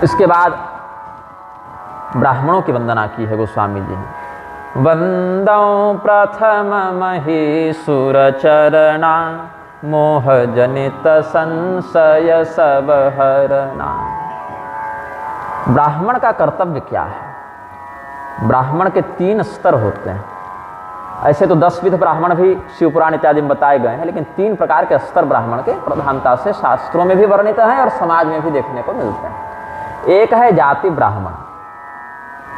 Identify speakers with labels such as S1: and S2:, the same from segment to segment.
S1: इसके बाद ब्राह्मणों की वंदना की है गोस्वामी जी ने। वंदौ प्रथम महीसुर चरणा, मोह जनित संशय सब हरणा। ब्राह्मण का कर्तव्य क्या है? ब्राह्मण के 3 स्तर होते हैं। ऐसे तो 10 विध ब्राह्मण भी शिवपुराण इत्यादि में बताए गए हैं, लेकिन 3 प्रकार के स्तर ब्राह्मण के प्रधानता से शास्त्रों में भी वर्णित हैं और समाज में भी देखने को मिलते हैं। एक है जाति ब्राह्मण।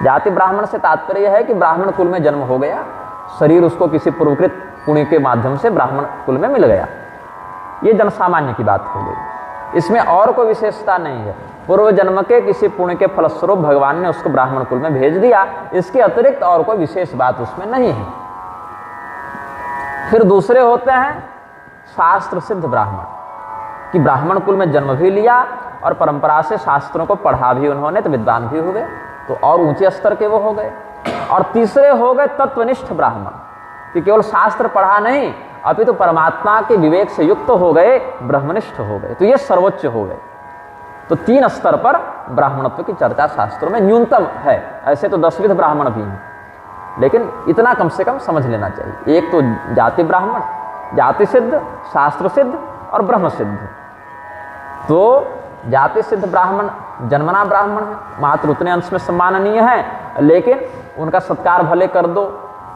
S1: जाति ब्राह्मण से तात्पर्य है कि ब्राह्मण कुल में जन्म हो गया, शरीर उसको किसी पूर्वकृत पुण्य के माध्यम से ब्राह्मण कुल में मिल गया। ये जनसामान्य की बात हो गई। इसमें और कोई विशेषता नहीं है। पूर्व जन्म के किसी पुण्य के फलस्वरूप भगवान ने उसको ब्राह्मण कुल में भेज दिया, इसके अतिरिक्त और कोई विशेष बात उसमें नहीं है। फिर दूसरे होते हैं शास्त्र सिद्ध ब्राह्मण, कि ब्राह्मण कुल में जन्म भी लिया और परंपरा से शास्त्रों को पढ़ा भी उन्होंने, तो विद्वान भी हुए, तो और ऊंचे स्तर के वो हो गए। और तीसरे हो गए तत्वनिष्ठ ब्राह्मण, कि केवल शास्त्र पढ़ा नहीं अभी तो परमात्मा के विवेक से युक्त हो गए, ब्रह्मनिष्ठ हो गए, तो ये सर्वोच्च हो गए। तो 3 स्तर पर ब्राह्मणत्व की चर्चा शास्त्रों में न्यूनतम है। ऐसे तो 10 विध ब्राह्मण भी हैं, लेकिन इतना कम से कम समझ लेना चाहिए। एक तो जाति ब्राह्मण, जाति सिद्ध, शास्त्र सिद्ध और ब्रह्म सिद्ध। तो जाति सिद्ध ब्राह्मण जन्मना ब्राह्मण है, मात्र उतने अंश में सम्माननीय है, लेकिन उनका सत्कार भले कर दो,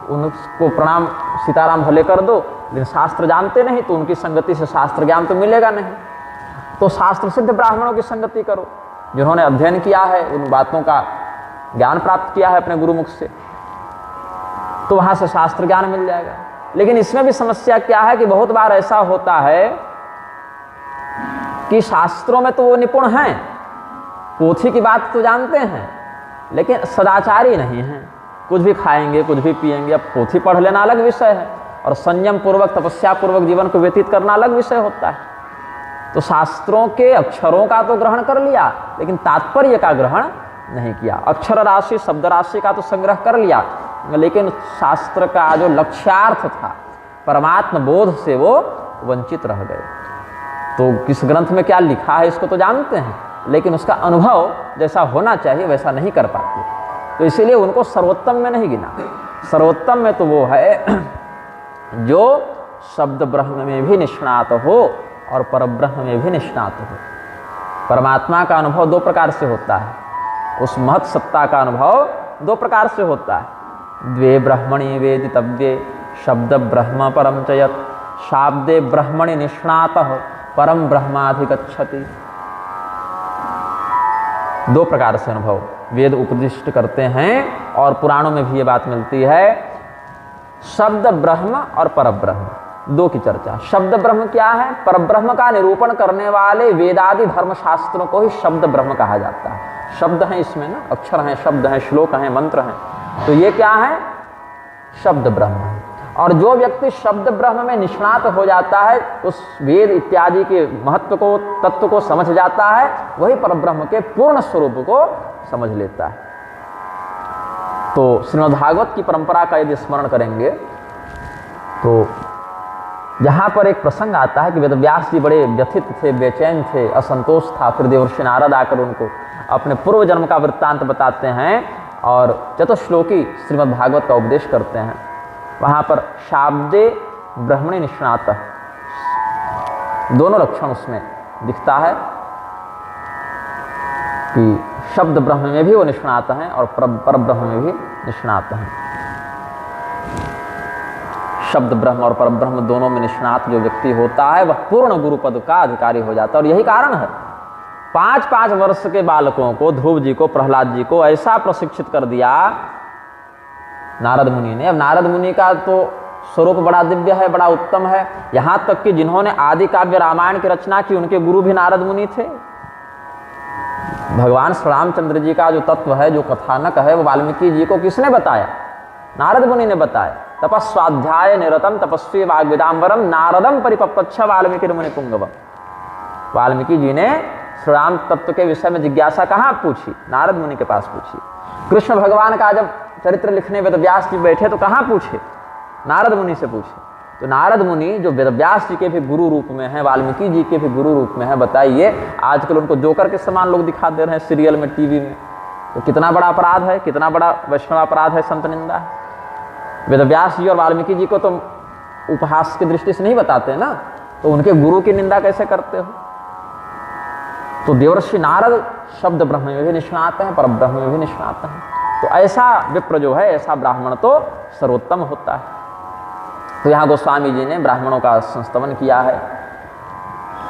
S1: उनको प्रणाम सीताराम भले कर दो, लेकिन शास्त्र जानते नहीं तो उनकी संगति से शास्त्र ज्ञान तो मिलेगा नहीं। तो शास्त्र सिद्ध ब्राह्मणों की संगति करो, जिन्होंने अध्ययन किया है, उन बातों का ज्ञान प्राप्त किया है अपने गुरुमुख से, तो वहां से शास्त्र ज्ञान मिल जाएगा। लेकिन इसमें भी समस्या क्या है कि बहुत बार ऐसा होता है कि शास्त्रों में तो वो निपुण हैं, पोथी की बात तो जानते हैं, लेकिन सदाचारी नहीं हैं। कुछ भी खाएंगे, कुछ भी पिएंगे। अब पोथी पढ़ लेना अलग विषय है, और संयम पूर्वक तपस्या पूर्वक जीवन को व्यतीत करना अलग विषय होता है। तो शास्त्रों के अक्षरों का तो ग्रहण कर लिया, लेकिन तात्पर्य का ग्रहण नहीं किया। अक्षर राशि शब्द राशि का तो संग्रह कर लिया, लेकिन शास्त्र का जो लक्ष्यार्थ था परमात्म बोध से वो वंचित रह गए। तो किस ग्रंथ में क्या लिखा है इसको तो जानते हैं, लेकिन उसका अनुभव जैसा होना चाहिए वैसा नहीं कर पाते। तो इसीलिए उनको सर्वोत्तम में नहीं गिना। सर्वोत्तम में तो वो है जो शब्द ब्रह्म में भी निष्णात हो और परब्रह्म में भी निष्णात हो। परमात्मा का अनुभव 2 प्रकार से होता है, उस महत सत्ता का अनुभव 2 प्रकार से होता है। द्वे ब्रह्मणि वेदितव्ये शब्द ब्रह्म परम च यत्, शाब्दे ब्रह्मणि निष्णातः परम ब्रह्माधिगच्छति। 2 प्रकार से अनुभव वेद उपदिष्ट करते हैं, और पुराणों में भी ये बात मिलती है। शब्द ब्रह्म और परब्रह्म, 2 की चर्चा। शब्द ब्रह्म क्या है? परब्रह्म का निरूपण करने वाले वेदादि धर्मशास्त्रों को ही शब्द ब्रह्म कहा जाता है। शब्द हैं इसमें ना, अक्षर हैं, शब्द हैं, श्लोक हैं, मंत्र हैं, तो ये क्या है? शब्द ब्रह्म है। और जो व्यक्ति शब्द ब्रह्म में निष्णात हो जाता है, उस वेद इत्यादि के महत्व को, तत्व को समझ जाता है, वही परब्रह्म के पूर्ण स्वरूप को समझ लेता है। तो श्रीमद्भागवत की परंपरा का यदि स्मरण करेंगे तो जहाँ पर एक प्रसंग आता है कि वेदव्यास जी बड़े व्यथित थे, बेचैन थे, असंतोष था, फिर देवर्षि नारद आकर उनको अपने पूर्व जन्म का वृत्तांत बताते हैं और चतुश्लोकी श्रीमद्भागवत का उपदेश करते हैं। वहाँ पर शाब्दे ब्रह्मणि निष्णात, दोनों लक्षण उसमें दिखता है कि शब्द ब्रह्म में भी वो निष्णात हैं और परब्रह्म में भी निष्णात हैं। शब्द ब्रह्म और परब्रह्म दोनों में निष्णात जो व्यक्ति होता है वह पूर्ण गुरु पद का अधिकारी हो जाता है। और यही कारण है 5-5 वर्ष के बालकों को, ध्रुव जी को, प्रहलाद जी को ऐसा प्रशिक्षित कर दिया नारद मुनि ने। अब नारद मुनि का तो स्वरूप बड़ा दिव्य है, बड़ा उत्तम है, यहाँ तक कि जिन्होंने आदि काव्य रामायण की रचना की उनके गुरु भी नारद मुनि थे। भगवान श्री रामचंद्र जी का जो तत्व है, जो कथानक है, वो वाल्मीकि जी को किसने बताया? नारद मुनि ने बताया। तपस्वाध्याय निरतम तपस्वी वाग्विदाम्बरम नारदम परिपप्रच्छ वाल्मीकि मुनि पुंगवम। वाल्मीकि जी ने श्री राम तत्व के विषय में जिज्ञासा कहाँ पूछी? नारद मुनि के पास पूछी। कृष्ण भगवान का जब चरित्र लिखने वेदव्यास जी बैठे तो कहाँ पूछे? नारद मुनि से पूछे। तो नारद मुनि जो वेदव्यास जी के भी गुरु रूप में हैं, वाल्मीकि जी के भी गुरु रूप में हैं, बताइए आजकल उनको जोकर के समान लोग दिखा दे रहे हैं सीरियल में, टीवी में, तो कितना बड़ा अपराध है, कितना बड़ा वैष्णव अपराध है, संत निंदा है। वेदव्यास जी और वाल्मीकि जी को तो उपहास की दृष्टि से नहीं बताते ना, तो उनके गुरु की निंदा कैसे करते हो? तो देवर्षि नारद शब्द ब्रह्म में भी निष्णात हैं, पर ब्रह्म में भी निष्णात हैं। तो ऐसा विप्र जो है, ऐसा ब्राह्मण तो सर्वोत्तम होता है। तो यहाँ गोस्वामी जी ने ब्राह्मणों का संस्तवन किया है।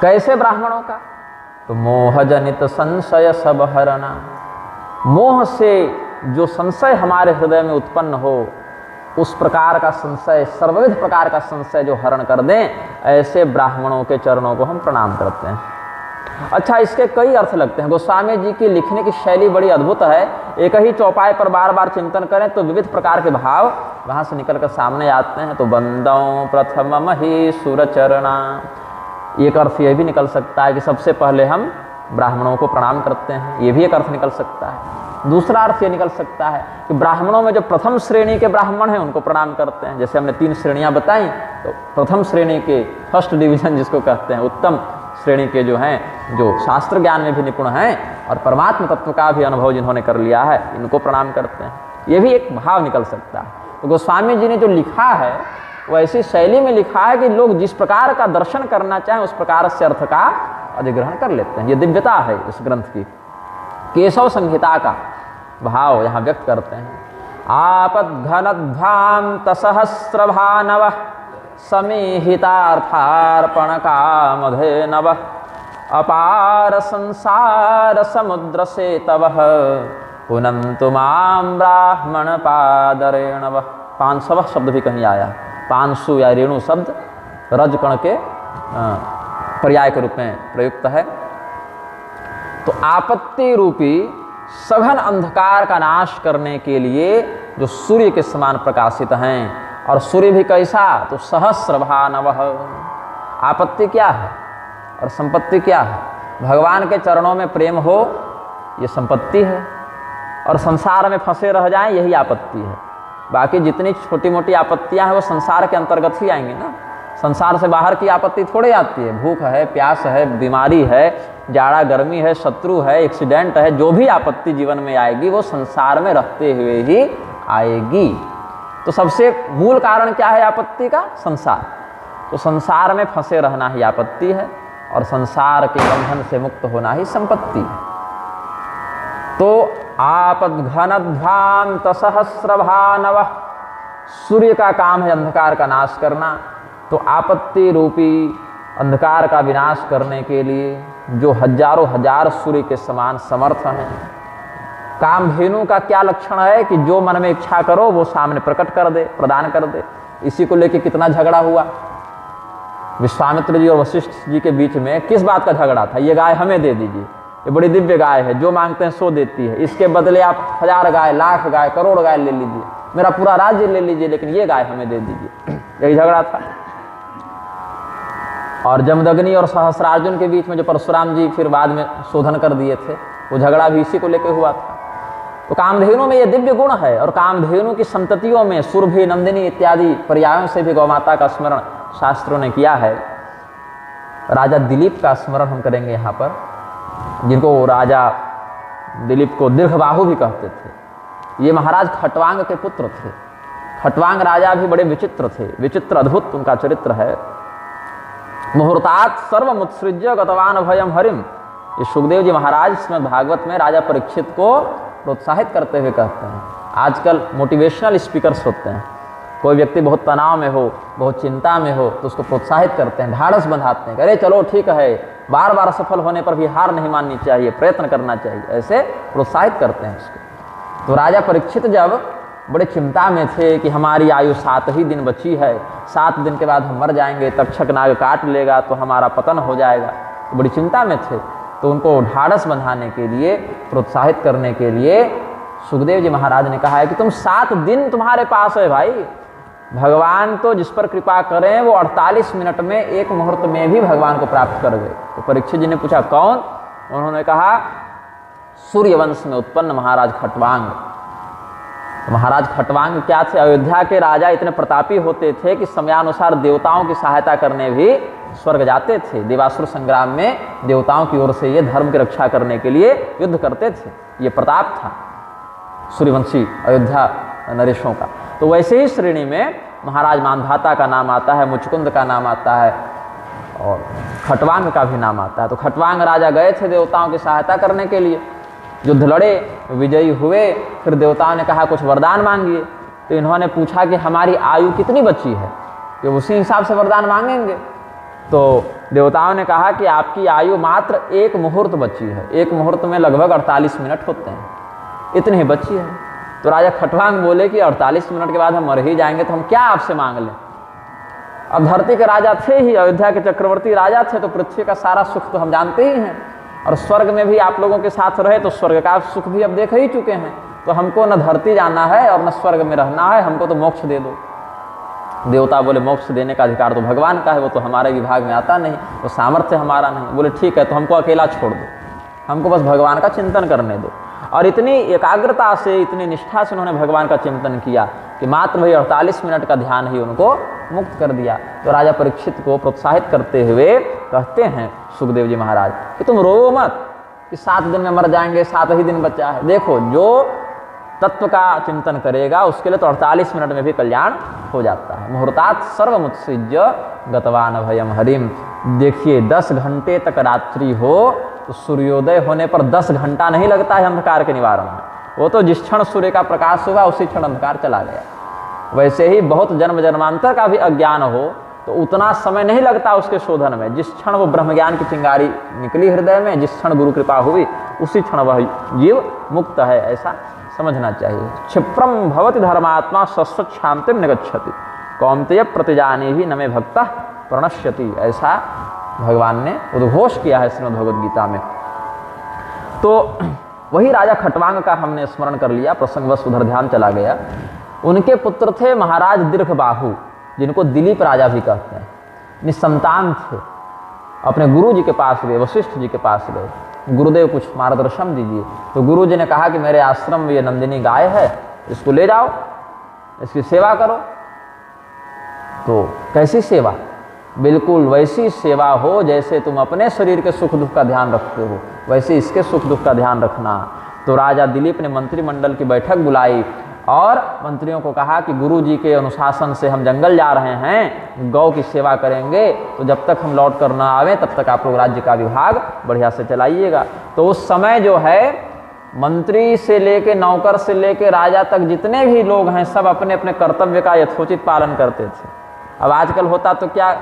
S1: कैसे ब्राह्मणों का? तो मोह जनित संशय सब हरना, मोह से जो संशय हमारे हृदय में उत्पन्न हो, उस प्रकार का संशय, सर्वविध प्रकार का संशय जो हरण कर दें, ऐसे ब्राह्मणों के चरणों को हम प्रणाम करते हैं। अच्छा, इसके कई अर्थ लगते हैं। गोस्वामी जी की लिखने की शैली बड़ी अद्भुत है। एक ही चौपाई पर बार बार चिंतन करें तो विविध प्रकार के भाव वहाँ से निकलकर सामने आते हैं। तो बंदों प्रथम ही सुरचरणा, एक अर्थ ये भी निकल सकता है कि सबसे पहले हम ब्राह्मणों को प्रणाम करते हैं, ये भी एक अर्थ निकल सकता है। दूसरा अर्थ ये निकल सकता है कि ब्राह्मणों में जो प्रथम श्रेणी के ब्राह्मण हैं उनको प्रणाम करते हैं। जैसे हमने 3 श्रेणियाँ बताई, तो प्रथम श्रेणी के, फर्स्ट डिवीजन जिसको कहते हैं, उत्तम श्रेणी के जो हैं, जो शास्त्र ज्ञान में भी निपुण हैं और परमात्मा तत्व का भी अनुभव जिन्होंने कर लिया है, इनको प्रणाम करते हैं। ये भी एक भाव निकल सकता है। तो गोस्वामी जी ने जो लिखा है वो ऐसी शैली में लिखा है कि लोग जिस प्रकार का दर्शन करना चाहें उस प्रकार से अर्थ का अधिग्रहण कर लेते हैं। ये दिव्यता है इस ग्रंथ की। केशव संहिता का भाव यहाँ व्यक्त करते हैं। आपद्घनध्वांत सहस्रभानव समीहितार्थार्पण कामधेनव अपार संसार समुद्र से तव पुनन्तु मां ब्राह्मण पादरेणव। 500 शब्द भी कहीं आया, 500 या रेणु शब्द रजकण के पर्याय के रूप में प्रयुक्त है। तो आपत्ति रूपी सघन अंधकार का नाश करने के लिए जो सूर्य के समान प्रकाशित हैं, और सूर्य भी कैसा? तो सहस्रभानव। आपत्ति क्या है और संपत्ति क्या है? भगवान के चरणों में प्रेम हो, ये संपत्ति है, और संसार में फंसे रह जाएं, यही आपत्ति है। बाकी जितनी छोटी मोटी आपत्तियां हैं वो संसार के अंतर्गत ही आएंगी ना। संसार से बाहर की आपत्ति थोड़ी आती है। भूख है, प्यास है, बीमारी है, जाड़ा गर्मी है, शत्रु है, एक्सीडेंट है, जो भी आपत्ति जीवन में आएगी वो संसार में रहते हुए ही आएगी। तो सबसे मूल कारण क्या है आपत्ति का? संसार। तो संसार में फंसे रहना ही आपत्ति है, और संसार के बंधन से मुक्त होना ही संपत्ति है। तो आपद्घनध्वांत सहस्रभानव, सूर्य का काम है अंधकार का नाश करना। तो आपत्ति रूपी अंधकार का विनाश करने के लिए जो हजारों हजार सूर्य के समान समर्थ हैं। कामधेनु का क्या लक्षण है कि जो मन में इच्छा करो वो सामने प्रकट कर दे, प्रदान कर दे। इसी को लेकर कितना झगड़ा हुआ विश्वामित्र जी और वशिष्ठ जी के बीच में। किस बात का झगड़ा था? ये गाय हमें दे दीजिए, ये बड़ी दिव्य गाय है, जो मांगते हैं सो देती है, इसके बदले आप 1000 गाय, लाख गाय, करोड़ गाय ले लीजिए, मेरा पूरा राज्य ले लीजिए, लेकिन ये गाय हमें दे दीजिए। यही झगड़ा था। और जमदग्नि और सहस्रार्जुन के बीच में जो परशुराम जी फिर बाद में शोधन कर दिए थे, वो झगड़ा भी इसी को लेकर हुआ था। तो कामधेनु में ये दिव्य गुण है, और कामधेनु की संततियों में सुरभि, नंदिनी इत्यादि पर्यायों से भी गौमाता का स्मरण शास्त्रों ने किया है। राजा दिलीप का स्मरण हम करेंगे यहाँ पर, जिनको राजा दिलीप को दीर्घबाहु भी कहते थे। ये महाराज खटवांग के पुत्र थे। खटवांग राजा भी बड़े विचित्र थे, विचित्र अद्भुत उनका चरित्र है। मुहूर्तात सर्वमुत्सृज्य गतवान भयम हरिम, ये सुखदेव जी महाराज इसमें भागवत में राजा परीक्षित को प्रोत्साहित करते हुए कहते हैं। आजकल मोटिवेशनल स्पीकर्स होते हैं, कोई व्यक्ति बहुत तनाव में हो, बहुत चिंता में हो, तो उसको प्रोत्साहित करते हैं, ढाढ़स बंधाते हैं, अरे चलो ठीक है, बार बार सफल होने पर भी हार नहीं माननी चाहिए, प्रयत्न करना चाहिए, ऐसे प्रोत्साहित करते हैं उसको। तो राजा परीक्षित जब बड़े चिंता में थे कि हमारी आयु 7 ही दिन बची है, 7 दिन के बाद हम मर जाएंगे, तक्षक नाग काट लेगा तो हमारा पतन हो जाएगा, तो बड़ी चिंता में थे। तो उनको ढाढ़स बंधाने के लिए, प्रोत्साहित करने के लिए सुखदेव जी महाराज ने कहा है कि तुम 7 दिन तुम्हारे पास है भाई, भगवान तो जिस पर कृपा करें वो 48 मिनट में, 1 मुहूर्त में भी भगवान को प्राप्त कर गए। तो परीक्षित जी ने पूछा कौन? उन्होंने कहा सूर्यवंश में उत्पन्न महाराज खटवांग। तो महाराज खटवांग क्या थे? अयोध्या के राजा इतने प्रतापी होते थे कि समयानुसार देवताओं की सहायता करने भी स्वर्ग जाते थे। देवासुर संग्राम में देवताओं की ओर से ये धर्म की रक्षा करने के लिए युद्ध करते थे। ये प्रताप था सूर्यवंशी अयोध्या नरेशों का। तो वैसे ही श्रेणी में महाराज मांधाता का नाम आता है, मुचकुंद का नाम आता है और खटवांग का भी नाम आता है। तो खटवांग राजा गए थे देवताओं की सहायता करने के लिए, युद्ध लड़े, विजयी हुए। फिर देवताओं ने कहा कुछ वरदान मांगिए। तो इन्होंने पूछा कि हमारी आयु कितनी बची है, कि उसी हिसाब से वरदान मांगेंगे। तो देवताओं ने कहा कि आपकी आयु मात्र 1 मुहूर्त बची है। 1 मुहूर्त में लगभग 48 मिनट होते हैं, इतनी ही बची है। तो राजा खटवांग बोले कि 48 मिनट के बाद हम मर ही जाएंगे, तो हम क्या आपसे मांग लें। अब धरती के राजा थे ही, अयोध्या के चक्रवर्ती राजा थे, तो पृथ्वी का सारा सुख तो हम जानते ही हैं, और स्वर्ग में भी आप लोगों के साथ रहे तो स्वर्ग का सुख भी अब देख ही चुके हैं। तो हमको न धरती जाना है और न स्वर्ग में रहना है, हमको तो मोक्ष दे दो। देवता बोले मोक्ष देने का अधिकार तो भगवान का है, वो तो हमारे विभाग में आता नहीं, तो सामर्थ्य हमारा नहीं। बोले ठीक है, तो हमको अकेला छोड़ दो, हमको बस भगवान का चिंतन करने दो। और इतनी एकाग्रता से, इतनी निष्ठा से उन्होंने भगवान का चिंतन किया कि मात्र वही 48 मिनट का ध्यान ही उनको मुक्त कर दिया। तो राजा परीक्षित को प्रोत्साहित करते हुए कहते हैं सुखदेव जी महाराज कि तुम रो मत कि 7 दिन में मर जाएंगे, 7 ही दिन बचा है। देखो, जो तत्व का चिंतन करेगा उसके लिए तो 48 मिनट में भी कल्याण हो जाता है। मुहूर्तात् सर्वमुत्सृज्य गतवान भयम हरिम। देखिए 10 घंटे तक रात्रि हो तो सूर्योदय होने पर 10 घंटा नहीं लगता है अंधकार के निवारण में। वो तो जिस क्षण सूर्य का प्रकाश हुआ उसी क्षण अंधकार चला गया। वैसे ही बहुत जन्म जन्मांतर का भी अज्ञान हो तो उतना समय नहीं लगता उसके शोधन में। जिस क्षण वो ब्रह्म ज्ञान की चिंगारी निकली हृदय में, जिस क्षण गुरु कृपा हुई, उसी क्षण वह जीव मुक्त है, ऐसा समझना चाहिए। क्षिप्रम भवति धर्मात्मा शाश्वत शांतिम निगच्छति कौन्तेय प्रतिजानी ही नमे भक्ता प्रणश्यति, ऐसा भगवान ने उद्घोष किया है श्रीमद् भगवद गीता में। तो वही राजा खटवांग का हमने स्मरण कर लिया, प्रसंगवश उधर ध्यान चला गया। उनके पुत्र थे महाराज दीर्घबाहु, जिनको दिलीप राजा भी कहते हैं। निसंतान थे, अपने गुरु जी के पास गए, वशिष्ठ जी के पास गए, गुरुदेव कुछ मार्गदर्शन दीजिए। तो गुरु जी ने कहा कि मेरे आश्रम में ये नंदिनी गाय है, इसको ले जाओ, इसकी सेवा करो। तो कैसी सेवा? बिल्कुल वैसी सेवा हो जैसे तुम अपने शरीर के सुख दुख का ध्यान रखते हो, वैसे इसके सुख दुख का ध्यान रखना। तो राजा दिलीप ने मंत्रिमंडल की बैठक बुलाई और मंत्रियों को कहा कि गुरु जी के अनुशासन से हम जंगल जा रहे हैं, गौ की सेवा करेंगे, तो जब तक हम लौट कर ना आवे तब तक आप लोग राज्य का विभाग बढ़िया से चलाइएगा। तो उस समय जो है मंत्री से लेके, नौकर से लेके राजा तक जितने भी लोग हैं सब अपने अपने कर्तव्य का यथोचित पालन करते थे। अब आजकल होता तो क्या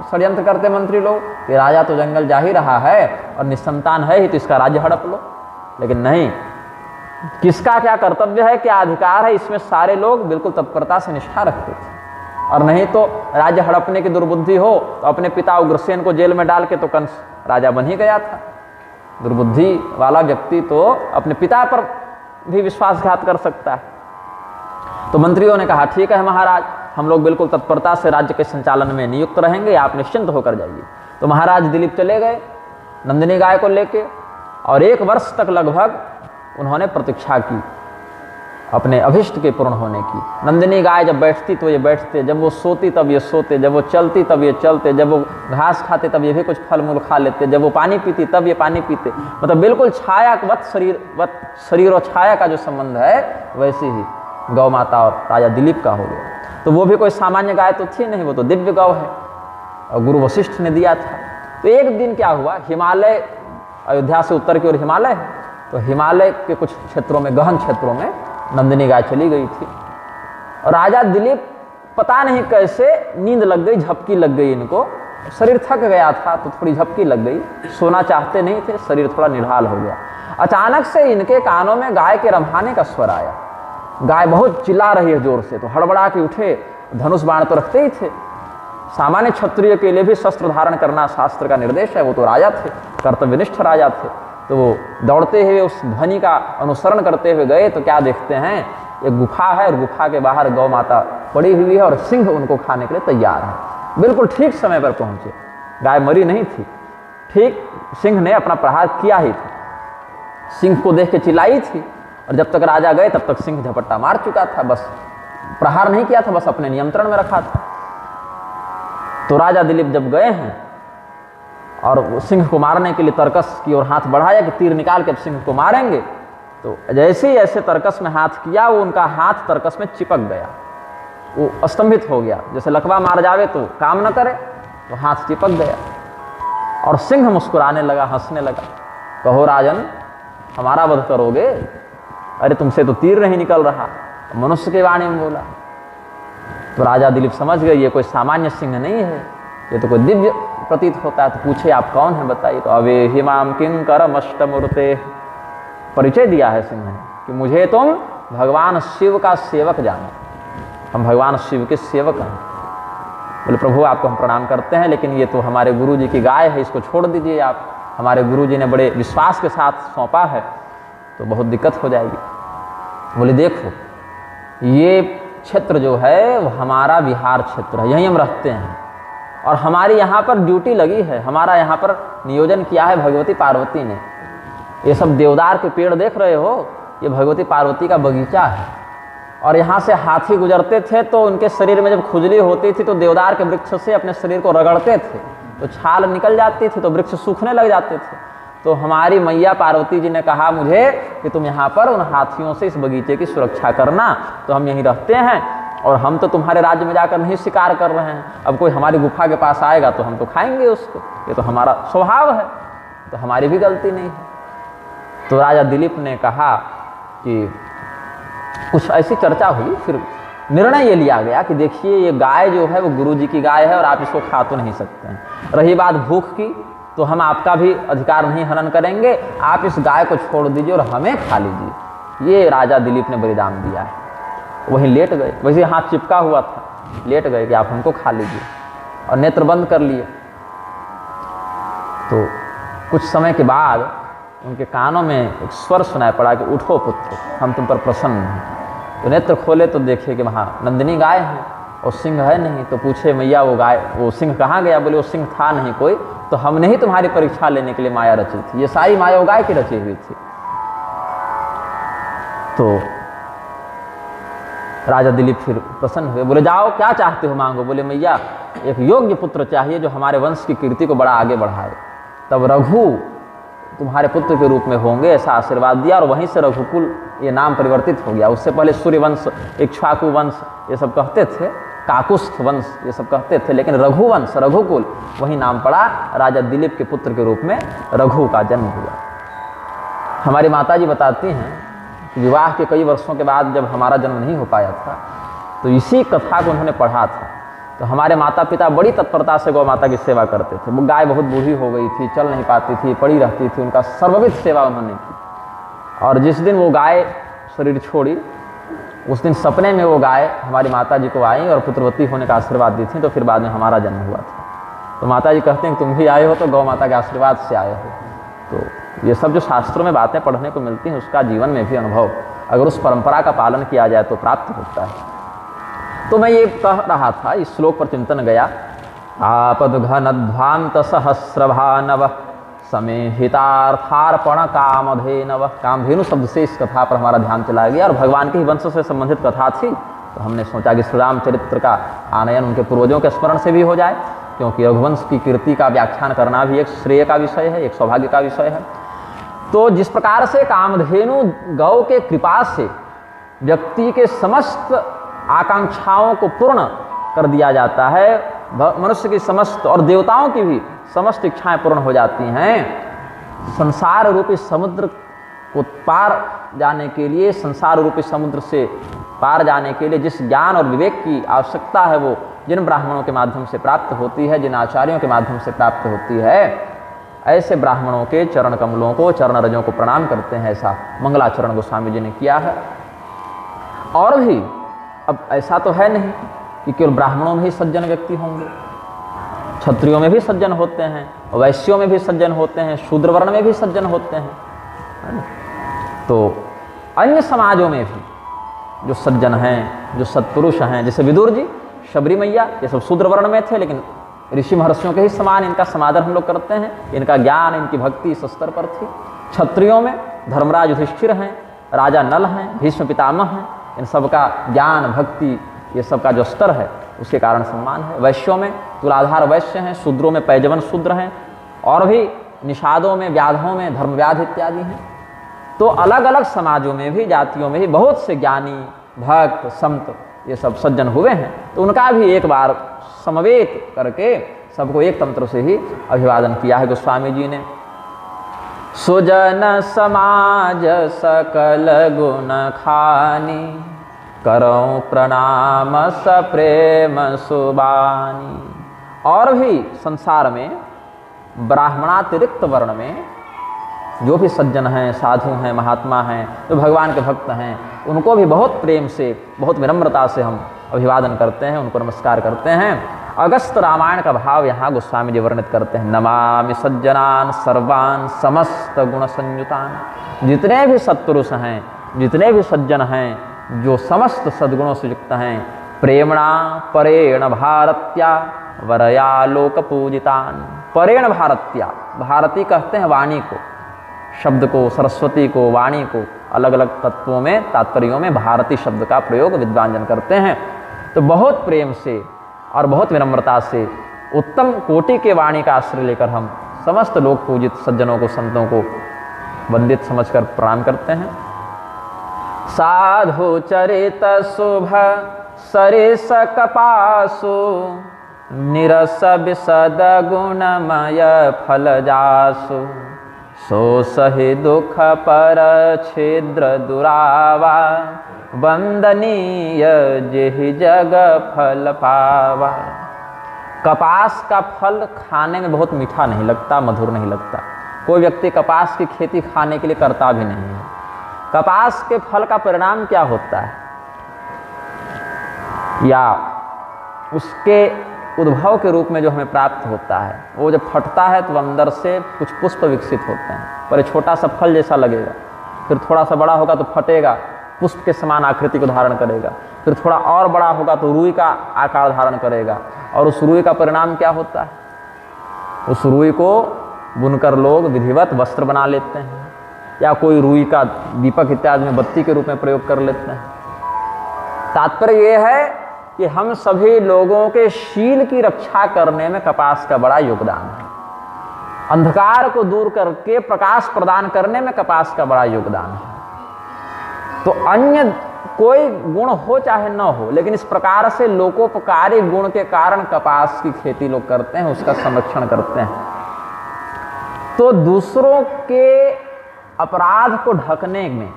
S1: षड्यंत्र करते मंत्री लोग कि राजा तो जंगल जा ही रहा है और निसंतान है ही, तो इसका राज्य हड़प लो। लेकिन नहीं, किसका क्या कर्तव्य है, क्या अधिकार है, इसमें सारे लोग बिल्कुल तत्परता से निष्ठा रखते थे। और नहीं तो राज्य हड़पने की दुर्बुद्धि हो तो अपने पिता उग्रसेन को जेल में डाल के तो कंस राजा बन ही गया था। दुर्बुद्धि वाला व्यक्ति तो अपने पिता पर भी विश्वासघात कर सकता है। तो मंत्रियों ने कहा ठीक है महाराज, हम लोग बिल्कुल तत्परता से राज्य के संचालन में नियुक्त रहेंगे, आप निश्चिंत होकर जाइए। तो महाराज दिलीप चले गए नंदिनी गाय को लेके और 1 वर्ष तक लगभग उन्होंने प्रतीक्षा की अपने अभिष्ट के पूर्ण होने की। नंदिनी गाय जब बैठती तो ये बैठते, जब वो सोती तब ये सोते, जब वो चलती तब ये चलते, जब वो घास खाते तब ये भी कुछ फल मूल खा लेते, जब वो पानी पीती तब ये पानी पीते। मतलब बिल्कुल छायावत शरीर और छाया का जो संबंध है वैसे ही गौ माता और राजा दिलीप का हो गया। तो वो भी कोई सामान्य गाय तो थी नहीं, वो तो दिव्य गौ है और गुरु वशिष्ठ ने दिया था। तो एक दिन क्या हुआ, हिमालय, अयोध्या से उत्तर की ओर हिमालय है, तो हिमालय के कुछ क्षेत्रों में, गहन क्षेत्रों में नंदिनी गाय चली गई थी। और राजा दिलीप पता नहीं कैसे नींद लग गई, झपकी लग गई इनको, शरीर थक गया था तो थोड़ी झपकी लग गई, सोना चाहते नहीं थे, शरीर थोड़ा निढाल हो गया। अचानक से इनके कानों में गाय के रम्भाने का स्वर आया। गाय बहुत चिल्ला रही है जोर से, तो हड़बड़ा के उठे, धनुष बाण तो रखते ही थे। सामान्य क्षत्रिय के लिए भी शस्त्र धारण करना शास्त्र का निर्देश है, वो तो राजा थे, कर्तव्यनिष्ठ राजा थे। तो वो दौड़ते हुए उस ध्वनि का अनुसरण करते हुए गए तो क्या देखते हैं, एक गुफा है और गुफा के बाहर गौ माता पड़ी हुई है और सिंह उनको खाने के लिए तैयार है। बिल्कुल ठीक समय पर पहुंचे, गाय मरी नहीं थी, ठीक सिंह ने अपना प्रहार किया ही था। सिंह को देख के चिल्लाई थी और जब तक राजा गए तब तक सिंह झपट्टा मार चुका था, बस प्रहार नहीं किया था, बस अपने नियंत्रण में रखा था। तो राजा दिलीप जब गए हैं और सिंह को मारने के लिए तरकस की ओर हाथ बढ़ाया कि तीर निकाल के अब सिंह को मारेंगे, तो जैसे ही ऐसे तरकस में हाथ किया, वो उनका हाथ तरकस में चिपक गया, वो अस्तंभित हो गया। जैसे लकवा मार जावे तो काम न करे, तो हाथ चिपक गया और सिंह मुस्कुराने लगा, हंसने लगा। कहो राजन, हमारा वध करोगे? अरे तुमसे तो तीर नहीं निकल रहा। मनुष्य के वाणी में बोला। तो राजा दिलीप समझ गए ये कोई सामान्य सिंह नहीं है, ये तो कोई दिव्य प्रतीत होता है। तो पूछे आप कौन है बताइए। तो अवे हिमाम किंकरम अष्टमूर्ते, परिचय दिया है सिंह ने कि मुझे तुम भगवान शिव का सेवक जानो, हम भगवान शिव के सेवक हैं। बोले प्रभु आपको हम प्रणाम करते हैं, लेकिन ये तो हमारे गुरु जी की गाय है, इसको छोड़ दीजिए आप, हमारे गुरु जी ने बड़े विश्वास के साथ सौंपा है, तो बहुत दिक्कत हो जाएगी। बोले देखो ये क्षेत्र जो है वो हमारा विहार क्षेत्र है, यहीं हम रहते हैं और हमारी यहाँ पर ड्यूटी लगी है, हमारा यहाँ पर नियोजन किया है भगवती पार्वती ने। ये सब देवदार के पेड़ देख रहे हो, ये भगवती पार्वती का बगीचा है। और यहाँ से हाथी गुजरते थे तो उनके शरीर में जब खुजली होती थी तो देवदार के वृक्ष से अपने शरीर को रगड़ते थे, तो छाल निकल जाती थी, तो वृक्ष सूखने लग जाते थे। तो हमारी मैया पार्वती जी ने कहा मुझे कि तुम यहाँ पर उन हाथियों से इस बगीचे की सुरक्षा करना, तो हम यहीं रहते हैं और हम तो तुम्हारे राज्य में जाकर नहीं शिकार कर रहे हैं। अब कोई हमारी गुफा के पास आएगा तो हम तो खाएंगे उसको, ये तो हमारा स्वभाव है, तो हमारी भी गलती नहीं है। तो राजा दिलीप ने कहा कि कुछ ऐसी चर्चा हुई, फिर निर्णय ये लिया गया कि देखिए ये गाय जो है वो गुरु जी की गाय है और आप इसको खा तो नहीं सकते हैं। रही बात भूख की, तो हम आपका भी अधिकार नहीं हनन करेंगे, आप इस गाय को छोड़ दीजिए और हमें खा लीजिए। ये राजा दिलीप ने बलिदान दिया है। वहीं लेट गए, वैसे हाथ चिपका हुआ था, लेट गए कि आप हमको खा लीजिए और नेत्र बंद कर लिए। तो कुछ समय के बाद उनके कानों में एक स्वर सुनाई पड़ा कि उठो पुत्र, हम तुम पर प्रसन्न हैं। तो नेत्र खोले तो देखे कि वहाँ नंदिनी गाय है और सिंह है नहीं। तो पूछे मैया वो सिंह कहाँ गया? बोले वो सिंह था नहीं कोई, तो हमने ही तुम्हारी परीक्षा लेने के लिए माया रची थी, ये सारी माया वो गाय की रची हुई थी। तो राजा दिलीप फिर प्रसन्न हुए, बोले जाओ क्या चाहते हो मांगो। बोले मैया एक योग्य पुत्र चाहिए जो हमारे वंश की कीर्ति को बड़ा आगे बढ़ाए। तब रघु तुम्हारे पुत्र के रूप में होंगे, ऐसा आशीर्वाद दिया। और वहीं से रघुकुल ये नाम परिवर्तित हो गया। उससे पहले सूर्यवंश, इक्ष्वाकु वंश ये सब कहते थे, काकुस्थ वंश ये सब कहते थे, लेकिन रघुवंश, रघुकुल वही नाम पड़ा। राजा दिलीप के पुत्र के रूप में रघु का जन्म हुआ। हमारी माता जी बताती हैं कि विवाह के कई वर्षों के बाद जब हमारा जन्म नहीं हो पाया था, तो इसी कथा को उन्होंने पढ़ा था। तो हमारे माता पिता बड़ी तत्परता से गौ माता की सेवा करते थे। वो गाय बहुत बूढ़ी हो गई थी, चल नहीं पाती थी, पड़ी रहती थी, उनका सर्वविध सेवा उन्होंने की। और जिस दिन वो गाय शरीर छोड़ी, उस दिन सपने में वो गाय हमारी माता जी को आई और पुत्रवती होने का आशीर्वाद दी थी। तो फिर बाद में हमारा जन्म हुआ था। तो माता जी कहते हैं कि तुम भी आए हो तो गौ माता के आशीर्वाद से आए हो। तो ये सब जो शास्त्रों में बातें पढ़ने को मिलती हैं, उसका जीवन में भी अनुभव अगर उस परंपरा का पालन किया जाए तो प्राप्त होता है। तो मैं ये कह रहा था, इस श्लोक पर चिंतन गया। आपद घनध्वांत सहस्रभानव समेहितार्थार्पण कामधेनव। कामधेनु शब्द से इस कथा पर हमारा ध्यान चला गया और भगवान के ही वंश से संबंधित कथा थी। तो हमने सोचा कि श्री राम चरित्र का आनयन उनके पूर्वजों के स्मरण से भी हो जाए, क्योंकि रघुवंश की कीर्ति का व्याख्यान करना भी एक श्रेय का विषय है, एक सौभाग्य का विषय है। तो जिस प्रकार से कामधेनु गौ के कृपा से व्यक्ति के समस्त आकांक्षाओं को पूर्ण कर दिया जाता है, मनुष्य की समस्त और देवताओं की भी समस्त इच्छाएं पूर्ण हो जाती हैं। संसार रूपी समुद्र को पार जाने के लिए, संसार रूपी समुद्र से पार जाने के लिए जिस ज्ञान और विवेक की आवश्यकता है, वो जिन ब्राह्मणों के माध्यम से प्राप्त होती है, जिन आचार्यों के माध्यम से प्राप्त होती है, ऐसे ब्राह्मणों के चरण कमलों को, चरण रजों को प्रणाम करते हैं। ऐसा मंगलाचरण गोस्वामी जी ने किया है। और भी अब ऐसा तो है नहीं कि केवल ब्राह्मणों में ही सज्जन व्यक्ति होंगे, क्षत्रियों में भी सज्जन होते हैं, वैश्यों में भी सज्जन होते हैं, शूद्र वर्ण में भी सज्जन होते हैं। तो अन्य समाजों में भी जो सज्जन हैं, जो सत्पुरुष हैं, जैसे विदुर जी, शबरी मैया, ये सब शूद्र वर्ण में थे, लेकिन ऋषि महर्षियों के ही समान इनका समादर हम लोग करते हैं। इनका ज्ञान, इनकी भक्ति इस स्तर पर थी। क्षत्रियों में धर्मराज युधिष्ठिर हैं, राजा नल हैं, भीष्म पितामह हैं, इन सब का ज्ञान भक्ति ये सब का जो स्तर है उसके कारण सम्मान है। वैश्यों में तुलाधार वैश्य हैं, शूद्रों में पैजवन शूद्र हैं, और भी निषादों में व्याधों में धर्मव्याध इत्यादि हैं। तो अलग अलग समाजों में भी जातियों में भी बहुत से ज्ञानी भक्त संत ये सब सज्जन हुए हैं। तो उनका भी एक बार समवेत करके सबको एक तंत्र से ही अभिवादन किया है गोस्वामी जी ने। सुजन समाज सकल गुण खानी, करो प्रणाम सप्रेम सुबानी। और भी संसार में ब्राह्मणातिरिक्त वर्ण में जो भी सज्जन हैं, साधु हैं, महात्मा हैं, जो भगवान के भक्त हैं, उनको भी बहुत प्रेम से बहुत विनम्रता से हम अभिवादन करते हैं, उनको नमस्कार करते हैं। अगस्त रामायण का भाव यहाँ गोस्वामी जी वर्णित करते हैं। नमामि सज्जनान सर्वान समस्त गुण संयुतान। जितने भी सत्पुरुष हैं, जितने भी सज्जन हैं, जो समस्त सद्गुणों से युक्त हैं, प्रेमणा परेण भारत्या वरया लोक पूजितान। परेण भारत्या, भारती कहते हैं वाणी को, शब्द को, सरस्वती को, वाणी को, अलग अलग तत्वों में तात्पर्यों में भारती शब्द का प्रयोग विद्वान जन करते हैं। तो बहुत प्रेम से और बहुत विनम्रता से उत्तम कोटि के वाणी का आश्रय लेकर हम समस्त लोक पूजित सज्जनों को, संतों को वंदित समझकर प्रणाम करते हैं। साधु चरित शुभ सरिस कपासु, निरस विशद गुणमय फल जासु। सो सहि दुख पर छिद्र दुरावा, वंदनीय जेहि जग फल पावा। कपास का फल खाने में बहुत मीठा नहीं लगता, मधुर नहीं लगता। कोई व्यक्ति कपास की खेती खाने के लिए करता भी नहीं है। कपास के फल का परिणाम क्या होता है, या उसके उद्भव के रूप में जो हमें प्राप्त होता है, वो जब फटता है तो अंदर से कुछ पुष्प विकसित होते हैं। पर छोटा सा फल जैसा लगेगा, फिर थोड़ा सा बड़ा होगा तो फटेगा, पुष्प के समान आकृति को धारण करेगा, फिर थोड़ा और बड़ा होगा तो रुई का आकार धारण करेगा। और उस रुई का परिणाम क्या होता है, उस रुई को बुनकर लोग विधिवत वस्त्र बना लेते हैं, या कोई रुई का दीपक इत्यादि में बत्ती के रूप में प्रयोग कर लेते हैं। तात्पर्य यह है कि हम सभी लोगों के शील की रक्षा करने में कपास का बड़ा योगदान है। अंधकार को दूर करके प्रकाश प्रदान करने में कपास का बड़ा योगदान है। तो अन्य कोई गुण हो चाहे न हो, लेकिन इस प्रकार से लोकोपकारी गुण के कारण कपास की खेती लोग करते हैं, उसका संरक्षण करते हैं। तो दूसरों के अपराध को ढकने में,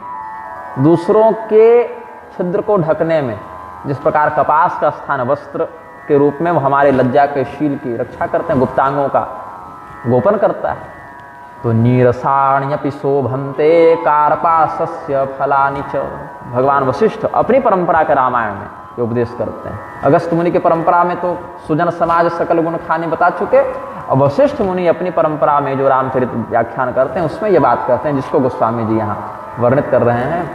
S1: दूसरों के छिद्र को ढकने में, जिस प्रकार कपास का स्थान वस्त्र के रूप में वो हमारे लज्जा के शील की रक्षा करते हैं, गुप्तांगों का गोपन करता है। तो नीरसाण्यपि शोभन्ते कार्पासस्य फलानि च। भगवान वशिष्ठ अपनी परंपरा के रामायण में ये उपदेश करते हैं। अगस्त मुनि की परंपरा में तो सुजन समाज सकल गुण खाने बता चुके, और वशिष्ठ मुनि अपनी परंपरा में जो रामचरित व्याख्यान करते हैं उसमें ये बात कहते हैं, जिसको गोस्वामी जी यहाँ वर्णित कर रहे हैं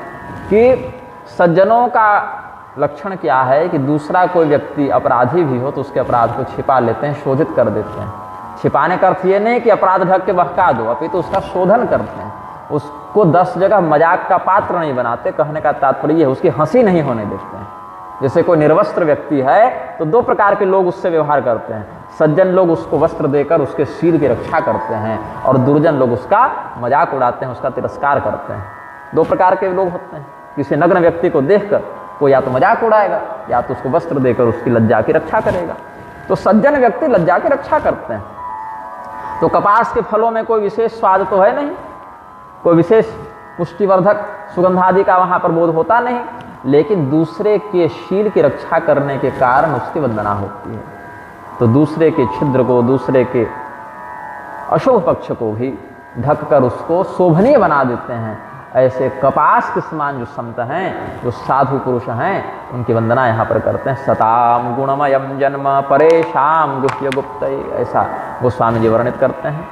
S1: कि सज्जनों का लक्षण क्या है कि दूसरा कोई व्यक्ति अपराधी भी हो तो उसके अपराध को छिपा लेते हैं, शोधित कर देते हैं। छिपाने का अर्थ ये नहीं कि अपराध ढक के बहका दो, अपितु तो उसका शोधन करते हैं, उसको 10 जगह मजाक का पात्र नहीं बनाते। कहने का तात्पर्य है उसकी हंसी नहीं होने देते हैं। जैसे कोई निर्वस्त्र व्यक्ति है तो 2 प्रकार के लोग उससे व्यवहार करते हैं। सज्जन लोग उसको वस्त्र देकर उसके शील की रक्षा करते हैं, और दुर्जन लोग उसका मजाक उड़ाते हैं, उसका तिरस्कार करते हैं। 2 प्रकार के लोग होते हैं। किसी नग्न व्यक्ति को देखकर कोई या तो मजाक उड़ाएगा, या तो उसको वस्त्र देकर उसकी लज्जा की रक्षा करेगा। तो सज्जन व्यक्ति लज्जा की रक्षा करते हैं। तो कपास के फलों में कोई विशेष स्वाद तो है नहीं, कोई विशेष पुष्टिवर्धक सुगंधादि का वहाँ पर बोध होता नहीं, लेकिन दूसरे के शील की रक्षा करने के कारण उसकी वंदना होती है। तो दूसरे के छिद्र को, दूसरे के अशुभ पक्ष को भी ढककर उसको शोभनीय बना देते हैं। ऐसे कपास के समान जो संत हैं, जो साधु पुरुष हैं, उनकी वंदना यहाँ पर करते हैं। सताम गुणमयम जन्म परेशाम गुह्य गुप्त, ऐसा गोस्वामी जी वर्णित करते हैं।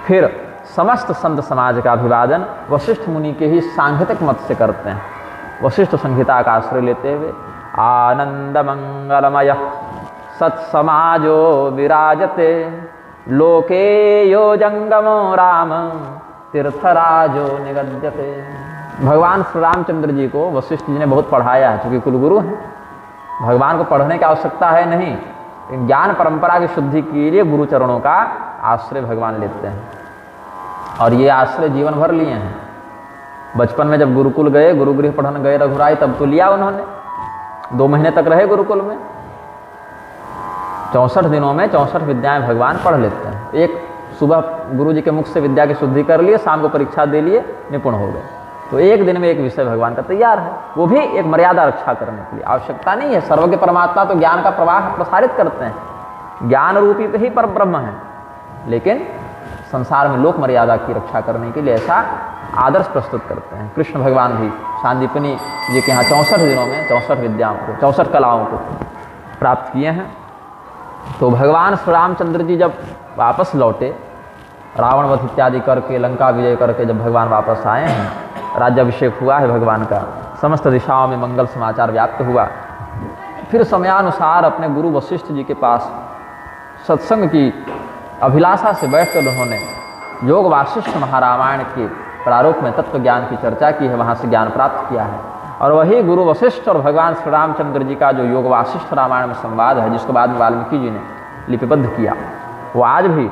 S1: फिर समस्त संत समाज का अभिवादन वशिष्ठ मुनि के ही सांघितिक मत से करते हैं। वशिष्ठ संहिता का आश्रय लेते हुए आनंद मंगलमय सत्समाजो विराजते, लोके यो जंगमो राम तीर्थराजो निगद्यते। भगवान श्री रामचंद्र जी को वशिष्ठ जी ने बहुत पढ़ाया है, चूँकि कुलगुरु हैं। भगवान को पढ़ने की आवश्यकता है नहीं, ज्ञान परंपरा की शुद्धि के लिए गुरु चरणों का आश्रय भगवान लेते हैं, और ये आश्रय जीवन भर लिए हैं। बचपन में जब गुरुकुल गए, गुरुगृह पढ़ने गए रघुराई, तब तो लिया उन्होंने, 2 महीने तक रहे गुरुकुल में। 64 दिनों में 64 विद्याएं भगवान पढ़ लेते हैं। एक सुबह गुरु जी के मुख से विद्या की शुद्धि कर लिए, शाम को परीक्षा दे लिए, निपुण हो गए। तो एक दिन में एक विषय भगवान का तैयार है, वो भी एक मर्यादा रक्षा करने के लिए। आवश्यकता नहीं है, सर्वज्ञ परमात्मा तो ज्ञान का प्रवाह प्रसारित करते हैं, ज्ञान रूपी ही पर ब्रह्म है, लेकिन संसार में लोक मर्यादा की रक्षा करने के लिए ऐसा आदर्श प्रस्तुत करते हैं। कृष्ण भगवान भी सांदीपनी जी के यहाँ 64 दिनों में 64 विद्याओं को, 64 कलाओं को प्राप्त किए हैं। तो भगवान श्री रामचंद्र जी जब वापस लौटे, रावण वध इत्यादि करके, लंका विजय करके जब भगवान वापस आए हैं, राज्याभिषेक हुआ है भगवान का, समस्त दिशाओं में मंगल समाचार व्याप्त हुआ, फिर समयानुसार अपने गुरु वशिष्ठ जी के पास सत्संग की अभिलाषा से बैठकर उन्होंने योग वासिष्ठ महारामायण के प्रारूप में तत्व ज्ञान की चर्चा की है, वहाँ से ज्ञान प्राप्त किया है। और वही गुरु वशिष्ठ और भगवान श्री रामचंद्र जी का जो योग वासिष्ठ रामायण में संवाद है, जिसको बाद में वाल्मीकि जी ने लिपिबद्ध किया, वो आज भी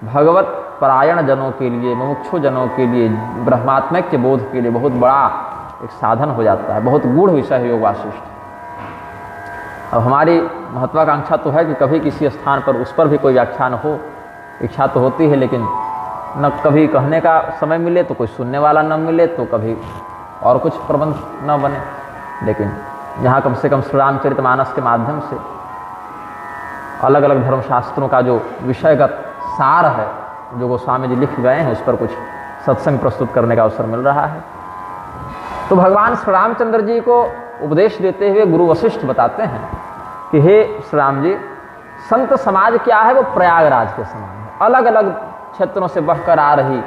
S1: भगवत परायण जनों के लिए, मुमुक्षु जनों के लिए, ब्रह्मात्मक के बोध के लिए बहुत बड़ा एक साधन हो जाता है। बहुत गूढ़ विषय है योग वासिष्ठ। अब हमारी महत्वाकांक्षा तो है कि कभी किसी स्थान पर उस पर भी कोई व्याख्यान हो, इच्छा तो होती है, लेकिन न कभी कहने का समय मिले तो कोई सुनने वाला न मिले, तो कभी और कुछ प्रबंध न बने। लेकिन यहाँ कम से कम श्री रामचरितमानस के माध्यम से अलग अलग धर्मशास्त्रों का जो विषयगत सार है, जो गोस्वामी जी लिख गए हैं, उस पर कुछ सत्संग प्रस्तुत करने का अवसर मिल रहा है। तो भगवान श्री रामचंद्र जी को उपदेश देते हुए गुरु वशिष्ठ बताते हैं कि हे श्री राम जी, संत समाज क्या है, वो प्रयागराज के समान है। अलग अलग क्षेत्रों से बहकर आ रही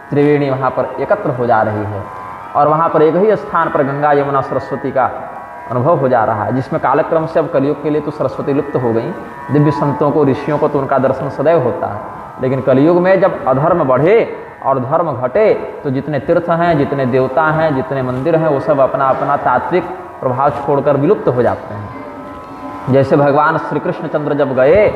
S1: त्रिवेणी वहाँ पर एकत्र हो जा रही है, और वहाँ पर एक ही स्थान पर गंगा यमुना सरस्वती का अनुभव हो जा रहा है, जिसमें कालक्रम से अब कलयुग के लिए तो सरस्वती लुप्त हो गई। दिव्य संतों को, ऋषियों को तो उनका दर्शन सदैव होता है, लेकिन कलयुग में जब अधर्म बढ़े और धर्म घटे, तो जितने तीर्थ हैं, जितने देवता हैं, जितने मंदिर हैं, वो सब अपना अपना तात्विक प्रभाव छोड़कर विलुप्त हो जाते हैं। जैसे भगवान श्री कृष्णचंद्र जब गए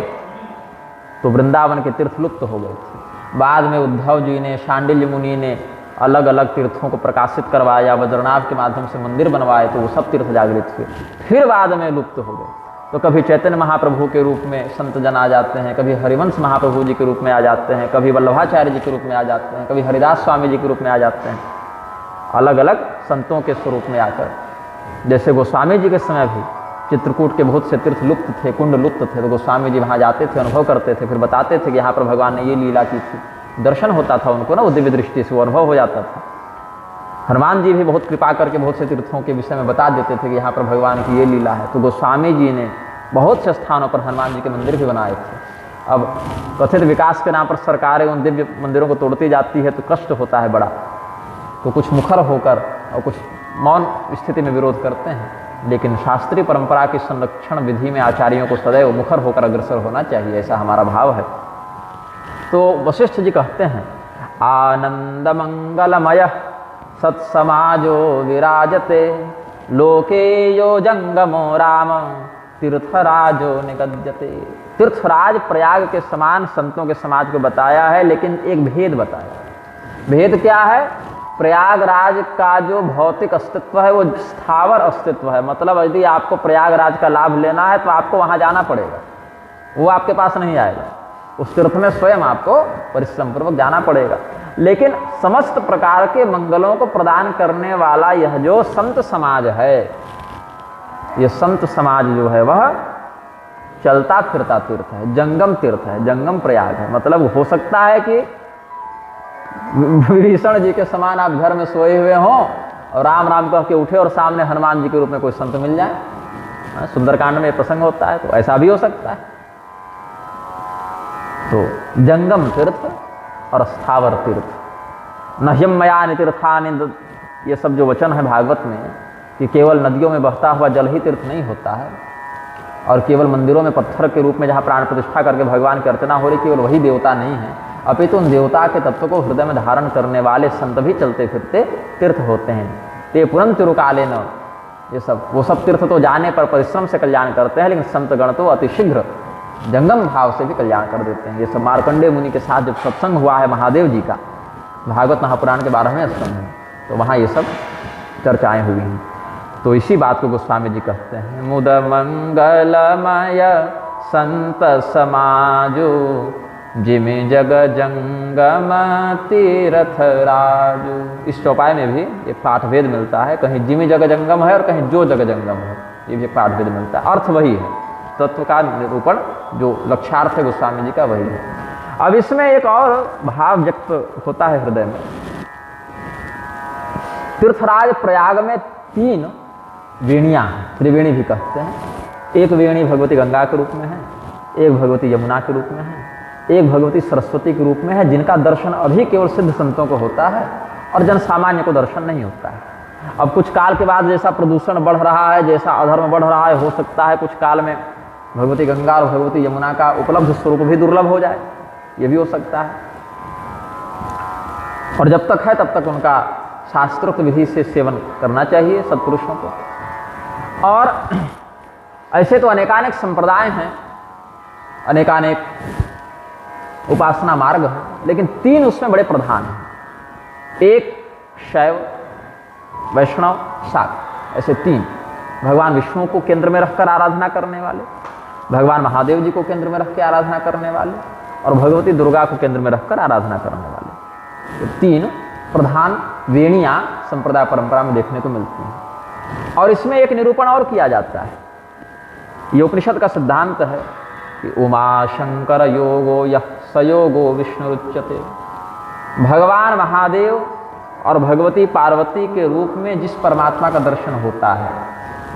S1: तो वृंदावन के तीर्थ लुप्त हो गए थे। बाद में उद्धव जी ने, शांडिल्य मुनि ने अलग अलग तीर्थों को प्रकाशित करवाया, वज्रनाभ के माध्यम से मंदिर बनवाए, तो वो सब तीर्थ जागृत हुए, फिर बाद में लुप्त हो गए। तो कभी चैतन्य महाप्रभु के रूप में संत जन आ जाते हैं, कभी हरिवंश महाप्रभु जी के रूप में आ जाते हैं, कभी वल्लभाचार्य जी के रूप में आ जाते हैं, कभी हरिदास स्वामी जी के रूप में आ जाते हैं, अलग अलग संतों के स्वरूप में आकर। जैसे गोस्वामी जी के समय भी चित्रकूट के बहुत से तीर्थ लुप्त थे, कुंड लुप्त थे, तो गोस्वामी जी वहाँ जाते थे, अनुभव करते थे, फिर बताते थे कि यहाँ पर भगवान ने ये लीला की थी। दर्शन होता था उनको ना, वो दिव्य दृष्टि से वो अनुभव हो जाता था। हनुमान जी भी बहुत कृपा करके बहुत से तीर्थों के विषय में बता देते थे कि यहाँ पर भगवान की ये लीला है। तो गोस्वामी जी ने बहुत से स्थानों पर हनुमान जी के मंदिर भी बनाए थे। अब कथित विकास के नाम पर सरकारें उन दिव्य मंदिरों को तोड़ती जाती है, तो कष्ट होता है बड़ा, तो कुछ मुखर होकर और कुछ मौन स्थिति में विरोध करते हैं। लेकिन शास्त्रीय परंपरा की संरक्षण विधि में आचार्यों को सदैव मुखर होकर अग्रसर होना चाहिए, ऐसा हमारा भाव है। तो वशिष्ठ जी कहते हैं, आनंद मंगलमय सत्समाजो विराजते, लोके यो जंगमो राम तीर्थराजो निगद्यते। तीर्थराज प्रयाग के समान संतों के समाज को बताया है, लेकिन एक भेद बताया। भेद क्या है? प्रयागराज का जो भौतिक अस्तित्व है वो स्थावर अस्तित्व है। मतलब यदि आपको प्रयागराज का लाभ लेना है तो आपको वहाँ जाना पड़ेगा, वो आपके पास नहीं आएगा। उस तीर्थ में स्वयं आपको परिश्रम पूर्वक जाना पड़ेगा। लेकिन समस्त प्रकार के मंगलों को प्रदान करने वाला यह जो संत समाज है, ये संत समाज जो है वह चलता फिरता तीर्थ है, जंगम तीर्थ है, जंगम प्रयाग है। मतलब हो सकता है कि विभीषण जी के समान आप घर में सोए हुए हों और राम राम कह के उठे और सामने हनुमान जी के रूप में कोई संत मिल जाए। सुंदरकांड में प्रसंग होता है, तो ऐसा भी हो सकता है। तो जंगम तीर्थ और स्थावर तीर्थ, नह्यम मयानि तीर्थानि, ये सब जो वचन है भागवत में कि केवल नदियों में बहता हुआ जल ही तीर्थ नहीं होता है, और केवल मंदिरों में पत्थर के रूप में जहाँ प्राण प्रतिष्ठा करके भगवान की अर्चना हो रही, केवल वही देवता नहीं है। अपितु उन देवता के तत्व को हृदय में धारण करने वाले संत भी चलते फिरते तीर्थ होते हैं। ते पुरन तिरुकाले न, ये सब वो सब तीर्थ तो जाने पर परिश्रम से कल्याण करते हैं, लेकिन संत गण तो अतिशीघ्र जंगम भाव से भी कल्याण कर देते हैं। ये सब मार्कंडेय मुनि के साथ जब सत्संग हुआ है महादेव जी का, भागवत महापुराण के 12वें स्कंध में, तो वहाँ ये सब चर्चाएं हुई हैं। तो इसी बात को गोस्वामी जी कहते हैं, मुद मंगलमय संत समाजो जिमि जग जंगम तीरथ राजू। इस चौपाई में भी एक पाठ भेद मिलता है, कहीं जिमि जग जंगम है और कहीं जो जग जंगम है, ये भी एक पाठ भेद मिलता है। अर्थ वही है, तत्व का निरूपण जो लक्ष्यार्थ है गोस्वामी जी का वही है। अब इसमें एक और भाव व्यक्त होता है हृदय में। तीर्थराज प्रयाग में 3 वेणियां हैं, त्रिवेणी भी कहते हैं। एक वेणी भगवती गंगा के रूप में है, एक भगवती यमुना के रूप में है, एक भगवती सरस्वती के रूप में है, जिनका दर्शन अभी केवल सिद्ध संतों को होता है और जन सामान्य को दर्शन नहीं होता है। अब कुछ काल के बाद जैसा प्रदूषण बढ़ रहा है, जैसा अधर्म बढ़ रहा है, हो सकता है कुछ काल में भगवती गंगा और भगवती यमुना का उपलब्ध स्वरूप भी दुर्लभ हो जाए, ये भी हो सकता है। और जब तक है तब तक उनका शास्त्रोक्त विधि से सेवन करना चाहिए सत्पुरुषों को। और ऐसे तो अनेकानेक संप्रदाय हैं, अनेकानेक उपासना मार्ग हैं, लेकिन 3 उसमें बड़े प्रधान हैं। एक शैव, वैष्णव, शाक्त, ऐसे 3 भगवान विष्णु को केंद्र में रखकर आराधना करने वाले, भगवान महादेव जी को केंद्र में रख के आराधना करने वाले और भगवती दुर्गा को केंद्र में रखकर आराधना करने वाले। तो 3 प्रधान वेणियां संप्रदाय परंपरा में देखने को मिलती हैं। और इसमें एक निरूपण और किया जाता है, ये उपनिषद का सिद्धांत है कि उमा शंकर योगो यः सयोगो विष्णुरुच्यते। भगवान महादेव और भगवती पार्वती के रूप में जिस परमात्मा का दर्शन होता है,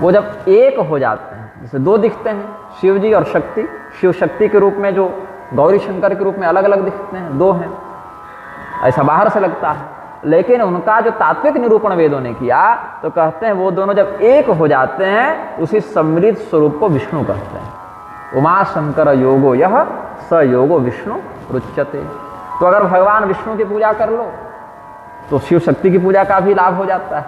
S1: वो जब एक हो जाते हैं, जैसे 2 दिखते हैं, शिव जी और शक्ति, शिव शक्ति के रूप में जो गौरी शंकर के रूप में अलग अलग दिखते हैं, 2 हैं, ऐसा बाहर से लगता है। लेकिन उनका जो तात्विक निरूपण वेदों ने किया तो कहते हैं वो दोनों जब एक हो जाते हैं, उसी सम्मिलित स्वरूप को विष्णु कहते हैं। उमा शंकर योगो यह स योगो विष्णु रुच्यते। तो अगर भगवान विष्णु की पूजा कर लो तो शिव शक्ति की पूजा का भी लाभ हो जाता है,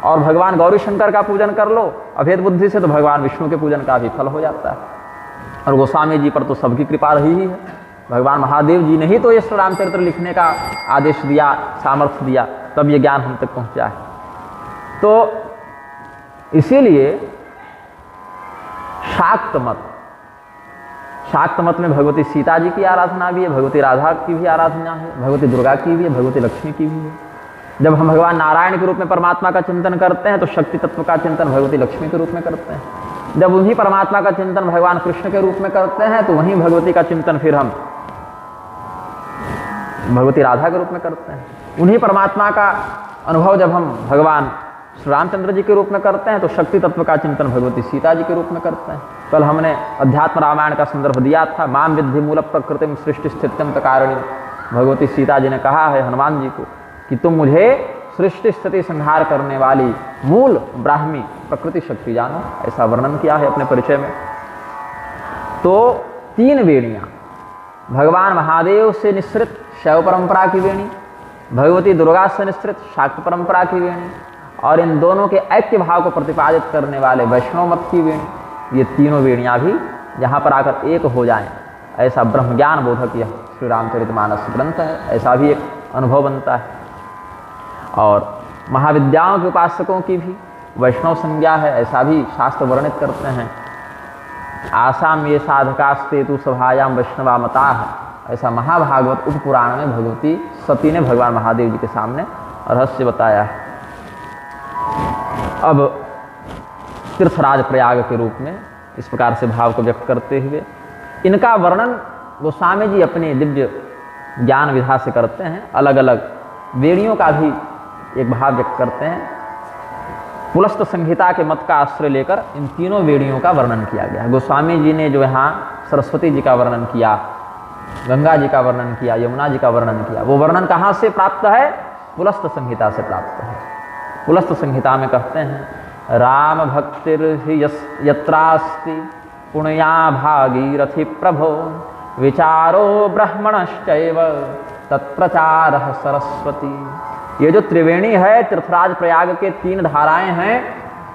S1: और भगवान गौरी शंकर का पूजन कर लो अभेद बुद्धि से तो भगवान विष्णु के पूजन का भी फल हो जाता है। और गोस्वामी जी पर तो सबकी कृपा रही ही है, भगवान महादेव जी ने ही तो ये श्री रामचरित्र लिखने का आदेश दिया, सामर्थ्य दिया, तब ये ज्ञान हम तक पहुंचा है। तो इसीलिए शाक्त मत में भगवती सीता जी की आराधना भी है, भगवती राधा की भी आराधना है, भगवती दुर्गा की भी है, भगवती लक्ष्मी की भी है। जब हम भगवान नारायण के रूप में परमात्मा का चिंतन करते हैं तो शक्ति तत्व का चिंतन भगवती लक्ष्मी के रूप में करते हैं। जब उन्हीं परमात्मा का चिंतन भगवान कृष्ण के रूप में करते हैं तो वहीं भगवती का चिंतन फिर हम भगवती राधा के रूप में करते हैं। उन्हीं परमात्मा का अनुभव जब हम भगवान श्री रामचंद्र जी के रूप में करते हैं तो शक्ति तत्व का चिंतन भगवती सीता जी के रूप में करते हैं। कल हमने अध्यात्म रामायण का संदर्भ दिया था, माम विद्धि मूल प्रकृतिम सृष्टि स्थित्यम कारिणी। भगवती सीता जी ने कहा है हनुमान जी को कि तुम मुझे सृष्टि स्थिति संहार करने वाली मूल ब्राह्मी प्रकृति शक्ति जानो, ऐसा वर्णन किया है अपने परिचय में। तो 3 वेणियां, भगवान महादेव से निश्रित शैव परंपरा की वेणी, भगवती दुर्गा से निश्रित शाक्त परंपरा की वेणी, और इन दोनों के ऐक्य भाव को प्रतिपादित करने वाले वैष्णव मत की वेणी, ये तीनों वेणियां भी यहाँ पर आकर एक हो जाएं, ऐसा ब्रह्म ज्ञान बोधक यह श्री रामचरितमानस ग्रंथ है, ऐसा भी एक अनुभव बनता है। और महाविद्याओं के उपासकों की भी वैष्णव संज्ञा है, ऐसा भी शास्त्र वर्णित करते हैं। आसाम ये साधकास्ते तु सभायाम वैष्णवा मता है, ऐसा महाभागवत उपपुराण में भगवती सती ने भगवान महादेव जी के सामने रहस्य बताया है। अब तीर्थराज प्रयाग के रूप में इस प्रकार से भाव को व्यक्त करते हुए इनका वर्णन गोस्वामी जी अपने दिव्य ज्ञान विधा से करते हैं। अलग अलग वेणियों का भी एक भाव व्यक्त करते हैं। पुलस्त संहिता के मत का आश्रय लेकर इन तीनों वेणियों का वर्णन किया गया। गोस्वामी जी ने जो यहाँ सरस्वती जी का वर्णन किया, गंगा जी का वर्णन किया, यमुना जी का वर्णन किया, वो वर्णन कहाँ से प्राप्त है? पुलस्त संहिता से प्राप्त है। पुलस्त संहिता में कहते हैं राम भक्तिर्हि यत्रास्ति पुण्या भागीरथि प्रभो विचारो ब्रह्मणश्चैव तत्प्रचारः सरस्वती। ये जो त्रिवेणी है, तीर्थराज प्रयाग के 3 धाराएं हैं,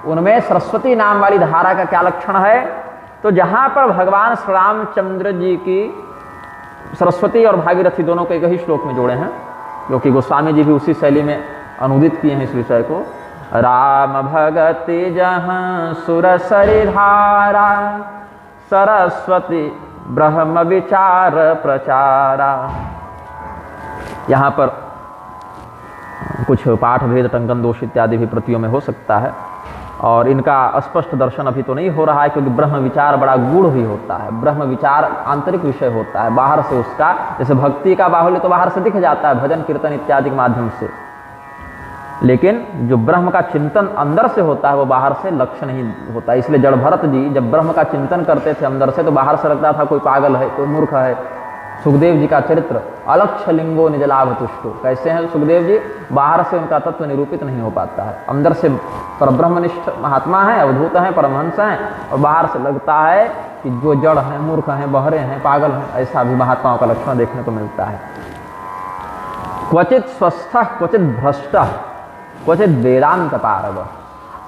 S1: उनमें सरस्वती नाम वाली धारा का क्या लक्षण है? तो जहां पर भगवान श्री रामचंद्र जी की सरस्वती और भागीरथी दोनों को एक ही श्लोक में जोड़े हैं, जो कि गोस्वामी जी भी उसी शैली में अनुदित किए हैं इस विषय को। राम भगति जहाँ सुरसरी धारा, सरस्वती ब्रह्म विचार प्रचारा। यहाँ पर कुछ पाठ भेद टंकन दोष इत्यादि भी प्रतियों में हो सकता है, और इनका स्पष्ट दर्शन अभी तो नहीं हो रहा है, क्योंकि ब्रह्म विचार बड़ा गूढ़ भी होता है। ब्रह्म विचार आंतरिक विषय होता है, बाहर से उसका, जैसे भक्ति का बाहुल्य तो बाहर से दिख जाता है भजन कीर्तन इत्यादि के माध्यम से, लेकिन जो ब्रह्म का चिंतन अंदर से होता है वो बाहर से लक्ष्य नहीं होता। इसलिए जड़ भरत जी जब ब्रह्म का चिंतन करते थे अंदर से, तो बाहर से लगता था कोई पागल है, कोई मूर्ख है। सुखदेव जी का चरित्र, अलक्ष्य लिंगो निजलाभ तुष्टो, कैसे हैं सुखदेव जी? बाहर से उनका तत्व निरूपित नहीं हो पाता है, अंदर से परब्रह्मनिष्ठ महात्मा हैं, अवधूत हैं, परमहंस हैं, और बाहर से लगता है कि जो जड़ हैं, मूर्ख हैं, बहरे हैं, पागल हैं। ऐसा भी महात्माओं का लक्षण देखने को मिलता है। क्वचित स्वस्थ, क्वचित भ्रष्ट, क्वचित वेदांत पारग।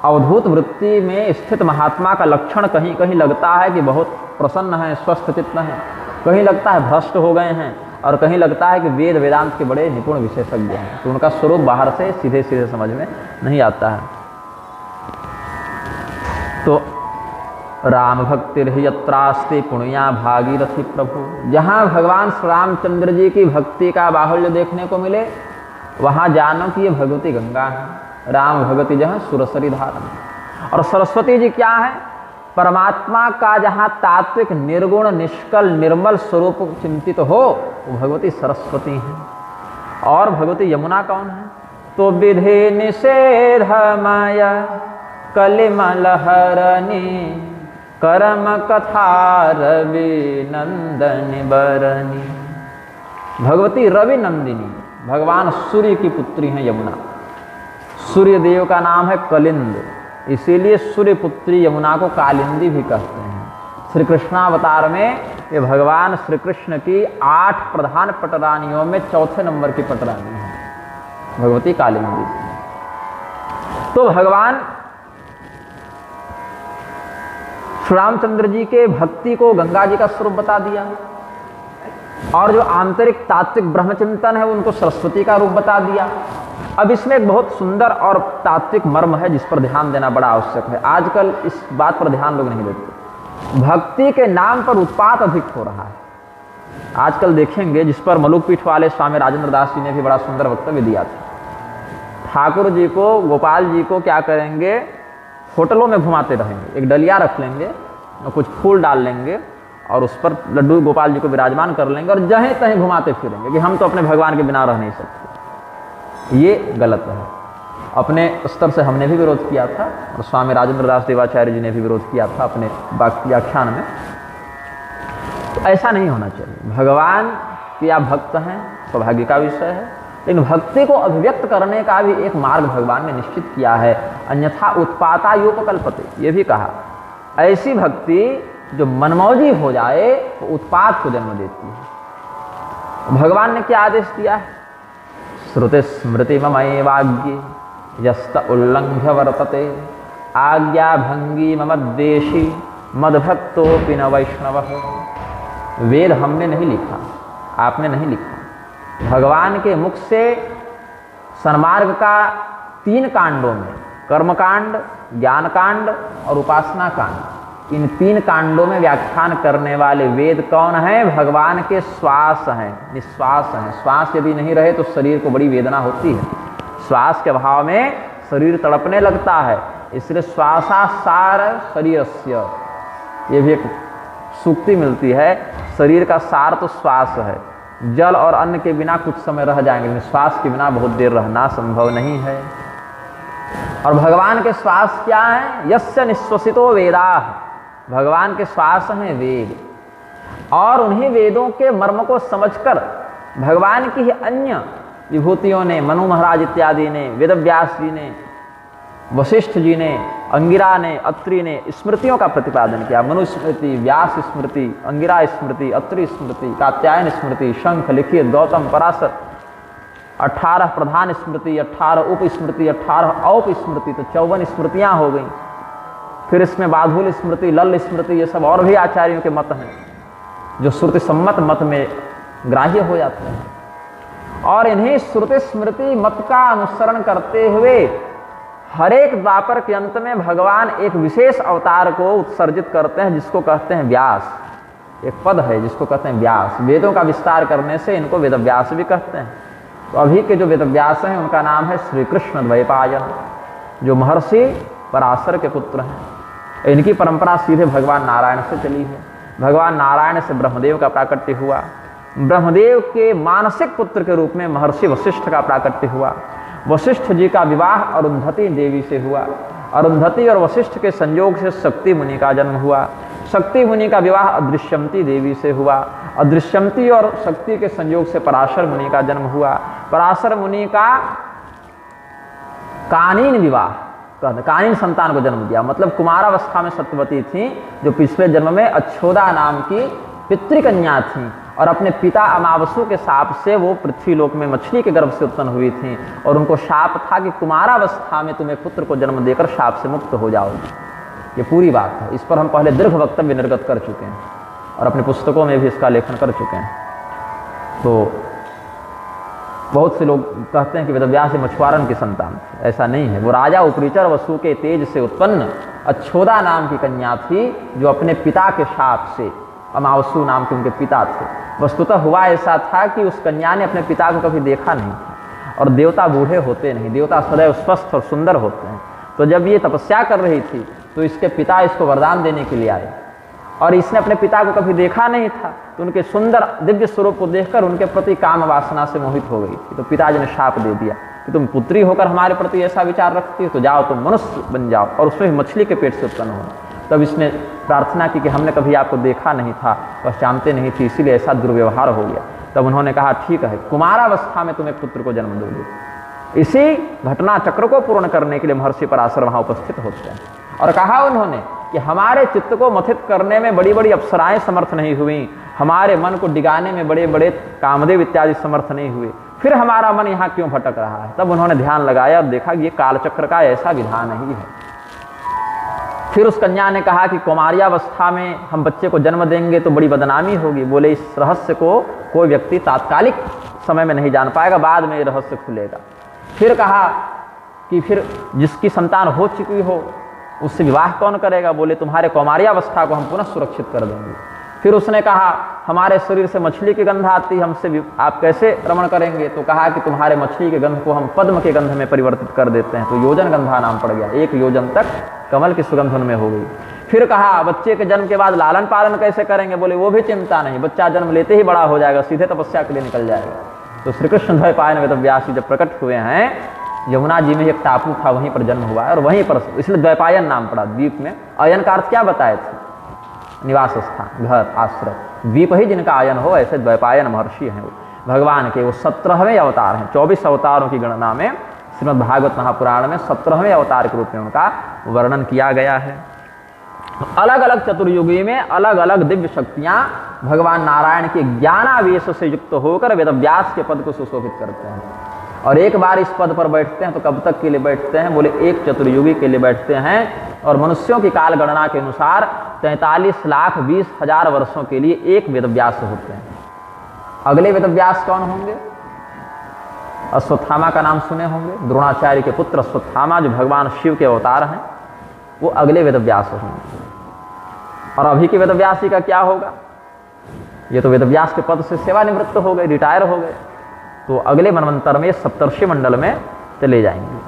S1: अवधूत वृत्ति में स्थित महात्मा का लक्षण कहीं कहीं लगता है कि बहुत प्रसन्न है, स्वस्थ चित्त है, कहीं लगता है भ्रष्ट हो गए हैं, और कहीं लगता है कि वेद वेदांत के बड़े निपुण विशेषज्ञ हैं। तो उनका स्वरूप बाहर से सीधे सीधे समझ में नहीं आता है। तो राम भक्तिर्यत्रास्ति पुण्या भागीरथी प्रभु, जहाँ भगवान श्री रामचंद्र जी की भक्ति का बाहुल्य देखने को मिले, वहाँ जानो कि ये भगवती गंगा है। राम भगवती जहाँ सुरसरी धारा, और सरस्वती जी क्या है? परमात्मा का जहाँ तात्विक निर्गुण निष्कल निर्मल स्वरूप चिंतित हो, वो भगवती सरस्वती हैं। और भगवती यमुना कौन है? तो विधि निषेधमय कलिमल हरणी, कर्म कथा रवि नंदनी बरनी। भगवती रवि नंदिनी, भगवान सूर्य की पुत्री हैं यमुना। सूर्य देव का नाम है कलिंद, इसीलिए सूर्य पुत्री यमुना को कालिंदी भी कहते हैं। श्री कृष्णावतार में ये भगवान श्री कृष्ण की 8 प्रधान पटरानियों में 4थे नंबर की पटरानी है भगवती कालिंदी। तो भगवान श्री रामचंद्र जी के भक्ति को गंगा जी का स्वरूप बता दिया, और जो आंतरिक तात्विक ब्रह्मचिंतन है उनको सरस्वती का रूप बता दिया। अब इसमें एक बहुत सुंदर और तात्विक मर्म है जिस पर ध्यान देना बड़ा आवश्यक है। आजकल इस बात पर ध्यान लोग नहीं देते। भक्ति के नाम पर उत्पात अधिक हो रहा है। आजकल देखेंगे, जिस पर मलुक पीठ वाले स्वामी राजेंद्र दास जी ने भी बड़ा सुंदर वक्तव्य दिया था। ठाकुर जी को, गोपाल जी को क्या करेंगे? होटलों में घुमाते रहेंगे, एक डलिया रख लेंगे और कुछ फूल डाल लेंगे और उस पर लड्डू गोपाल जी को विराजमान कर लेंगे, और जहीं तहीं घुमाते फिरेंगे कि हम तो अपने भगवान के बिना रह नहीं सकते। ये गलत है। अपने स्तर से हमने भी विरोध किया था, और स्वामी राजेंद्र दास देवाचार्य जी ने भी विरोध किया था अपने व्याख्यान में। तो ऐसा नहीं होना चाहिए। भगवान के आप भक्त हैं, सौभाग्य का विषय है, लेकिन भक्ति को अभिव्यक्त करने का भी एक मार्ग भगवान ने निश्चित किया है। अन्यथा उत्पाता योपकल्पते, ये भी कहा। ऐसी भक्ति जो मनमौजी हो जाए वो तो उत्पात को जन्म देती है। भगवान ने क्या आदेश दिया है? श्रुति स्मृति ममैवाज्ञे यस्त उल्लंघ्य वर्तते, आज्ञा भंगी मम द्वेषी मद्भक्तोऽपि न वैष्णवः। वेद हमने नहीं लिखा, आपने नहीं लिखा। भगवान के मुख से सन्मार्ग का 3 कांडों में, कर्मकांड, ज्ञान कांड और उपासना कांड, इन 3 कांडों में व्याख्यान करने वाले वेद कौन है? भगवान के श्वास हैं, निश्वास हैं। श्वास यदि नहीं रहे तो शरीर को बड़ी वेदना होती है। श्वास के अभाव में शरीर तड़पने लगता है, इसलिए श्वासासार शरीरस्य, ये भी एक सूक्ति मिलती है। शरीर का सार तो श्वास है। जल और अन्न के बिना कुछ समय रह जाएंगे, लेकिन श्वास के बिना बहुत देर रहना संभव नहीं है। और भगवान के श्वास क्या है? यस्य निश्वसितो वेदाः, भगवान के श्वास हैं वेद। और उन्हीं वेदों के मर्म को समझकर भगवान की ही अन्य विभूतियों ने, मनु महाराज इत्यादि ने, वेदव्यास जी ने, वशिष्ठ जी ने, अंगिरा ने, अत्रि ने स्मृतियों का प्रतिपादन किया। मनुस्मृति, व्यास स्मृति, अंगिरा स्मृति, अत्रि स्मृति, कात्यायन स्मृति, शंख, लिखित, गौतम, पराशर, 18 प्रधान स्मृति, 18 उप स्मृति, 18 औप स्मृति, तो 54 स्मृतियां हो गई। फिर इसमें बाधुल स्मृति, लल स्मृति, ये सब और भी आचार्यों के मत हैं जो श्रुति सम्मत मत में ग्राह्य हो जाते हैं। और इन्हीं श्रुति स्मृति मत का अनुसरण करते हुए हर एक द्वापर के अंत में भगवान एक विशेष अवतार को उत्सर्जित करते हैं जिसको कहते हैं व्यास। एक पद है जिसको कहते हैं व्यास। वेदों का विस्तार करने से इनको वेदव्यास भी कहते हैं। तो अभी के जो वेदव्यास हैं उनका नाम है श्री कृष्ण द्वैपायन, जो महर्षि पराशर के पुत्र हैं। इनकी परंपरा सीधे भगवान नारायण से चली है। भगवान नारायण से ब्रह्मदेव का प्राकट्य हुआ। ब्रह्मदेव के मानसिक पुत्र के रूप में महर्षि वशिष्ठ का प्राकट्य हुआ। वशिष्ठ जी का विवाह अरुंधति देवी से हुआ। अरुंधति और वशिष्ठ के संयोग से शक्ति मुनि का जन्म हुआ। शक्ति मुनि का विवाह अदृश्यमती देवी से हुआ। अदृश्यमती और शक्ति के संयोग से पराशर मुनि का जन्म हुआ। पराशर मुनि का कानीन विवाह, कानीन संतान को जन्म दिया। मतलब कुमारावस्था में सत्यवती थी, जो पिछले जन्म में अच्छोदा नाम की पितृकन्या थी और अपने पिता अमावसु के शाप से वो पृथ्वीलोक में मछली के गर्भ से उत्पन्न हुई थी। और उनको शाप था कि कुमारावस्था में तुम्हें पुत्र को जन्म देकर शाप से मुक्त हो जाओगी। ये पूरी बात है। इस पर हम पहले दीर्घ वक्तव्य निर्गत कर चुके हैं और अपनी पुस्तकों में भी इसका लेखन कर चुके हैं। तो बहुत से लोग कहते हैं कि वेदव्यास मछुआरन की संतान थी। ऐसा नहीं है। वो राजा उपरिचर वसु के तेज से उत्पन्न अच्छोदा नाम की कन्या थी, जो अपने पिता के शाप से, अमावसु नाम के उनके पिता थे। वस्तुतः हुआ ऐसा था कि उस कन्या ने अपने पिता को कभी देखा नहीं था। और देवता बूढ़े होते नहीं, देवता सदैव स्वस्थ और सुंदर होते हैं। तो जब ये तपस्या कर रही थी तो इसके पिता इसको वरदान देने के लिए आए और इसने अपने पिता को कभी देखा नहीं था। तो उनके सुंदर दिव्य स्वरूप को देखकर उनके प्रति काम वासना से मोहित हो गई थी। तो पिताजी ने शाप दे दिया कि तुम पुत्री होकर हमारे प्रति ऐसा विचार रखती हो, तो जाओ तुम मनुष्य बन जाओ और उसमें मछली के पेट से उत्पन्न हो। तब इसने प्रार्थना की कि हमने कभी आपको देखा नहीं था, पहचानते नहीं थी, इसीलिए ऐसा दुर्व्यवहार हो गया। तब उन्होंने कहा ठीक है, कुमारावस्था में तुम्हें पुत्र को जन्म दोगे। इसी घटना चक्र को पूर्ण करने के लिए महर्षि पराशर वहां उपस्थित होते हैं। और कहा उन्होंने कि हमारे चित्त को मथित करने में बड़ी बड़ी अप्सराएं समर्थ नहीं हुई, हमारे मन को डिगाने में बड़े बड़े कामदेव इत्यादि समर्थ नहीं हुए, फिर हमारा मन यहाँ क्यों भटक रहा है। तब उन्होंने ध्यान लगाया और देखा कि ये कालचक्र का ऐसा विधान ही है। फिर उस कन्या ने कहा कि कुमारियावस्था में हम बच्चे को जन्म देंगे तो बड़ी बदनामी होगी। बोले इस रहस्य को कोई व्यक्ति तात्कालिक समय में नहीं जान पाएगा, बाद में ये रहस्य खुलेगा। फिर कहा कि फिर जिसकी संतान हो चुकी हो उससे विवाह कौन करेगा। बोले तुम्हारे कौमार्यावस्था को हम पुनः सुरक्षित कर देंगे। फिर उसने कहा हमारे शरीर से मछली की गंध आती, हमसे आप कैसे रमण करेंगे। तो कहा कि तुम्हारे मछली के गंध को हम पद्म के गंध में परिवर्तित कर देते हैं। तो योजन गंधा नाम पड़ गया। 1 योजन तक कमल की सुगंध उनमें हो गई। फिर कहा बच्चे के जन्म के बाद लालन पालन कैसे करेंगे। बोले वो भी चिंता नहीं, बच्चा जन्म लेते ही बड़ा हो जाएगा, सीधे तपस्या के लिए निकल जाएगा। तो श्री कृष्ण द्वैपायन वेदव्यास जब प्रकट हुए हैं, यमुना जी में एक टापू था, वहीं पर जन्म हुआ है और वहीं पर, इसलिए द्वैपायन नाम पड़ा द्वीप में। अयन का अर्थ क्या बताए थे? निवास स्थान, घर, आश्रय। द्वीप ही जिनका आयन हो, ऐसे द्वैपायन महर्षि हैं। वो भगवान के वो 17वें अवतार हैं। 24 अवतारों की गणना में श्रीमद् भागवत महापुराण में 17वें अवतार के रूप में उनका वर्णन किया गया है। अलग अलग चतुर्युगी में अलग अलग दिव्य शक्तियां भगवान नारायण के ज्ञानावेश से युक्त होकर वेदव्यास के पद को सुशोभित करते हैं। और एक बार इस पद पर बैठते हैं तो कब तक के लिए बैठते हैं? बोले 1 चतुर्युगी के लिए बैठते हैं। और मनुष्यों की काल गणना के अनुसार 43,20,000 वर्षों के लिए एक वेदव्यास होते हैं। अगले वेदव्यास कौन होंगे? अश्वत्थामा का नाम सुने होंगे। द्रोणाचार्य के पुत्र अश्वत्थामा, जो भगवान शिव के अवतार हैं, वो अगले वेदव्यास होंगे। और अभी के वेदव्यासी का क्या होगा? ये तो वेदव्यास के पद से सेवानिवृत्त हो गए, रिटायर हो गए। तो अगले मनवंतर में सप्तर्षि मंडल में चले जाएंगे।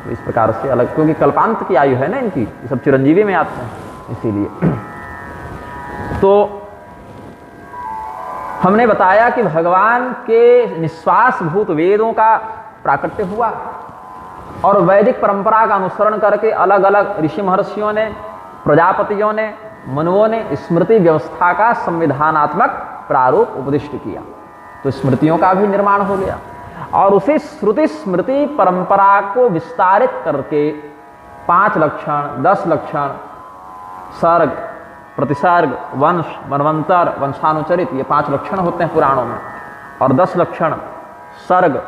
S1: तो इस प्रकार से अलग, क्योंकि कल्पांत की आयु है ना इनकी, ये सब चिरंजीवी में आते हैं, इसीलिए। तो हमने बताया कि भगवान के निश्वास भूत वेदों का प्राकट्य हुआ और वैदिक परंपरा का अनुसरण करके अलग अलग ऋषि महर्षियों ने, प्रजापतियों ने, मनुओं ने स्मृति व्यवस्था का संविधानात्मक प्रारूप उपदिष्ट किया। तो स्मृतियों का भी निर्माण हो गया और उसी श्रुति स्मृति परंपरा को विस्तारित करके 5 लक्षण, 10 लक्षण, सर्ग, प्रतिसर्ग, वंश, मनवंतर, वंशानुचरित, ये 5 लक्षण होते हैं पुराणों में। और 10 लक्षण सर्ग,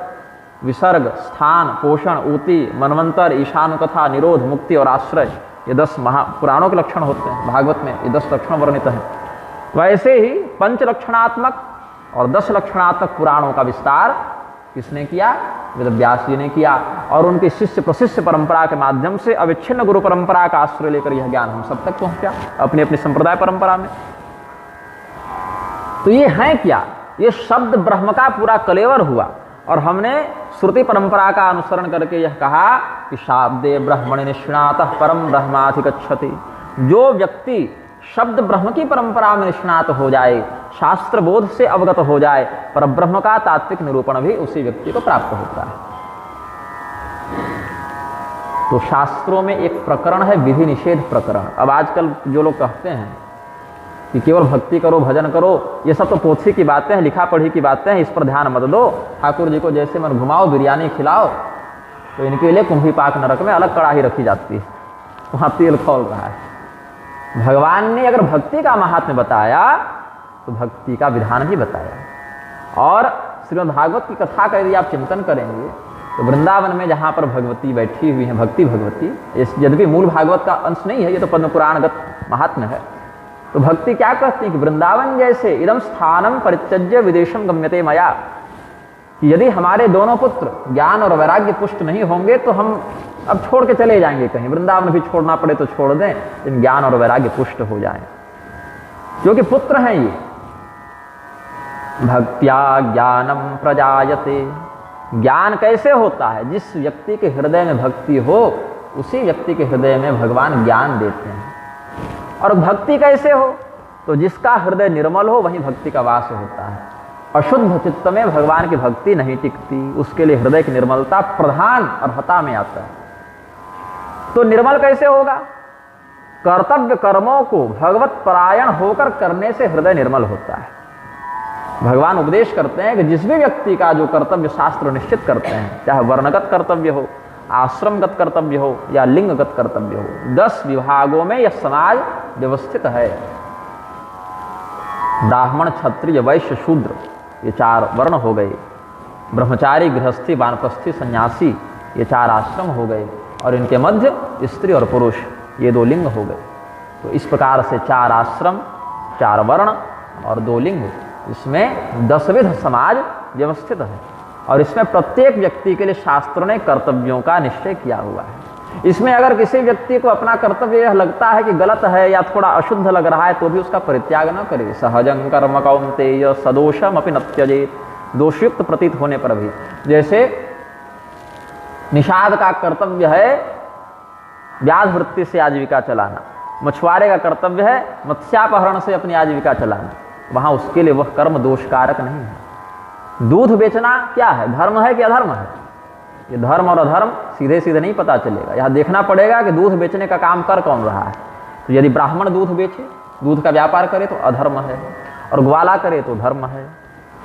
S1: विसर्ग, स्थान, पोषण, ऊति, मनवंतर, ईशानुकथा, निरोध, मुक्ति और आश्रय, ये 10 पुराणों के लक्षण होते हैं। भागवत में ये 10 लक्षण वर्णित हैं। वैसे ही 5 लक्षणात्मक और 10 लक्षणात्मक पुराणों का विस्तार किसने किया? वेदव्यास जी ने किया। और उनकी शिष्य प्रशिष्य परंपरा के माध्यम से अविच्छिन्न गुरु परंपरा का आश्रय लेकर यह ज्ञान हम सब तक पहुंचा, अपनी अपनी संप्रदाय परंपरा में। तो ये है क्या? ये शब्द ब्रह्म का पूरा कलेवर हुआ। और हमने श्रुति परंपरा का अनुसरण करके यह कहा कि शाब्दे ब्रह्मणि निष्णातः परम ब्रह्माधिगच्छति। जो व्यक्ति शब्द ब्रह्म की परंपरा में निष्णात हो जाए, शास्त्र बोध से अवगत हो जाए, पर ब्रह्म का तात्विक निरूपण भी उसी व्यक्ति को प्राप्त होता है। तो शास्त्रों में एक प्रकरण है विधि निषेध प्रकरण। अब आजकल जो लोग कहते हैं कि केवल भक्ति करो, भजन करो, ये सब तो पोथी की बातें हैं, लिखा पढ़ी की बातें हैं, इस पर ध्यान मत दो, ठाकुर जी को जैसे मन घुमाओ, बिरयानी खिलाओ, तो इनके लिए कुंभी पाक नरक में अलग कड़ाही रखी जाती है, वहाँ तेल खौल रहा है। भगवान ने अगर भक्ति का महात्म्य बताया तो भक्ति का विधान भी बताया। और श्रीमद् भागवत की कथा का यदि आप चिंतन करेंगे तो वृंदावन में जहाँ पर भगवती बैठी हुई हैं, भक्ति भगवती, यद्यपि मूल भागवत का अंश नहीं है, ये तो पद्म पुराणगत महात्म्य है। तो भक्ति क्या कहती है कि वृंदावन जैसे इदम स्थानम परित्यज्य विदेशम गम्यते मया, कि यदि हमारे दोनों पुत्र ज्ञान और वैराग्य पुष्ट नहीं होंगे तो हम अब छोड़ के चले जाएंगे कहीं, वृंदावन भी छोड़ना पड़े तो छोड़ दें, लेकिन ज्ञान और वैराग्य पुष्ट हो जाए, क्योंकि पुत्र हैं ये। भक्त्या ज्ञानम प्रजायते। ज्ञान कैसे होता है? जिस व्यक्ति के हृदय में भक्ति हो उसी व्यक्ति के हृदय में भगवान ज्ञान देते हैं। और भक्ति कैसे हो? तो जिसका हृदय निर्मल हो वहीं भक्ति का वास होता है। अशुद्ध चित्त में भगवान की भक्ति नहीं टिकती, उसके लिए हृदय की निर्मलता प्रधान अर्हता में आता है। तो निर्मल कैसे होगा? कर्तव्य कर्मों को भगवत परायण होकर करने से हृदय निर्मल होता है। भगवान उपदेश करते हैं कि जिस भी व्यक्ति का जो कर्तव्य शास्त्र निश्चित करते हैं, चाहे वर्णगत कर्तव्य हो, आश्रमगत कर्तव्य हो या लिंगगत कर्तव्य हो, 10 विभागों में यह समाज व्यवस्थित है। ब्राह्मण, क्षत्रिय, वैश्य, शूद्र, ये 4 वर्ण हो गए। ब्रह्मचारी, गृहस्थी, वानप्रस्थी, सन्यासी, ये 4 आश्रम हो गए। और इनके मध्य स्त्री और पुरुष, ये 2 लिंग हो गए। तो इस प्रकार से 4 आश्रम, 4 वर्ण और 2 लिंग, इसमें 10 विध समाज व्यवस्थित है। और इसमें प्रत्येक व्यक्ति के लिए शास्त्रों ने कर्तव्यों का निश्चय किया हुआ है। इसमें अगर किसी व्यक्ति को अपना कर्तव्य यह लगता है कि गलत है या थोड़ा अशुद्ध लग रहा है तो भी उसका परित्याग न करे। सहजं कर्म कौन्तेय सदोषम अपि न त्यजेत्। दोषयुक्त प्रतीत होने पर भी, जैसे निषाद का कर्तव्य है व्याध वृत्ति से आजीविका चलाना, मछुआरे का कर्तव्य है मत्स्यापहरण से अपनी आजीविका चलाना, वहां उसके लिए वह कर्म दोषकारक नहीं है। दूध बेचना क्या है? धर्म है कि अधर्म है? ये धर्म और अधर्म सीधे सीधे नहीं पता चलेगा। यहाँ देखना पड़ेगा कि दूध बेचने का काम कर कौन रहा है। तो यदि ब्राह्मण दूध बेचे, दूध का व्यापार करे तो अधर्म है, और ग्वाला करे तो धर्म है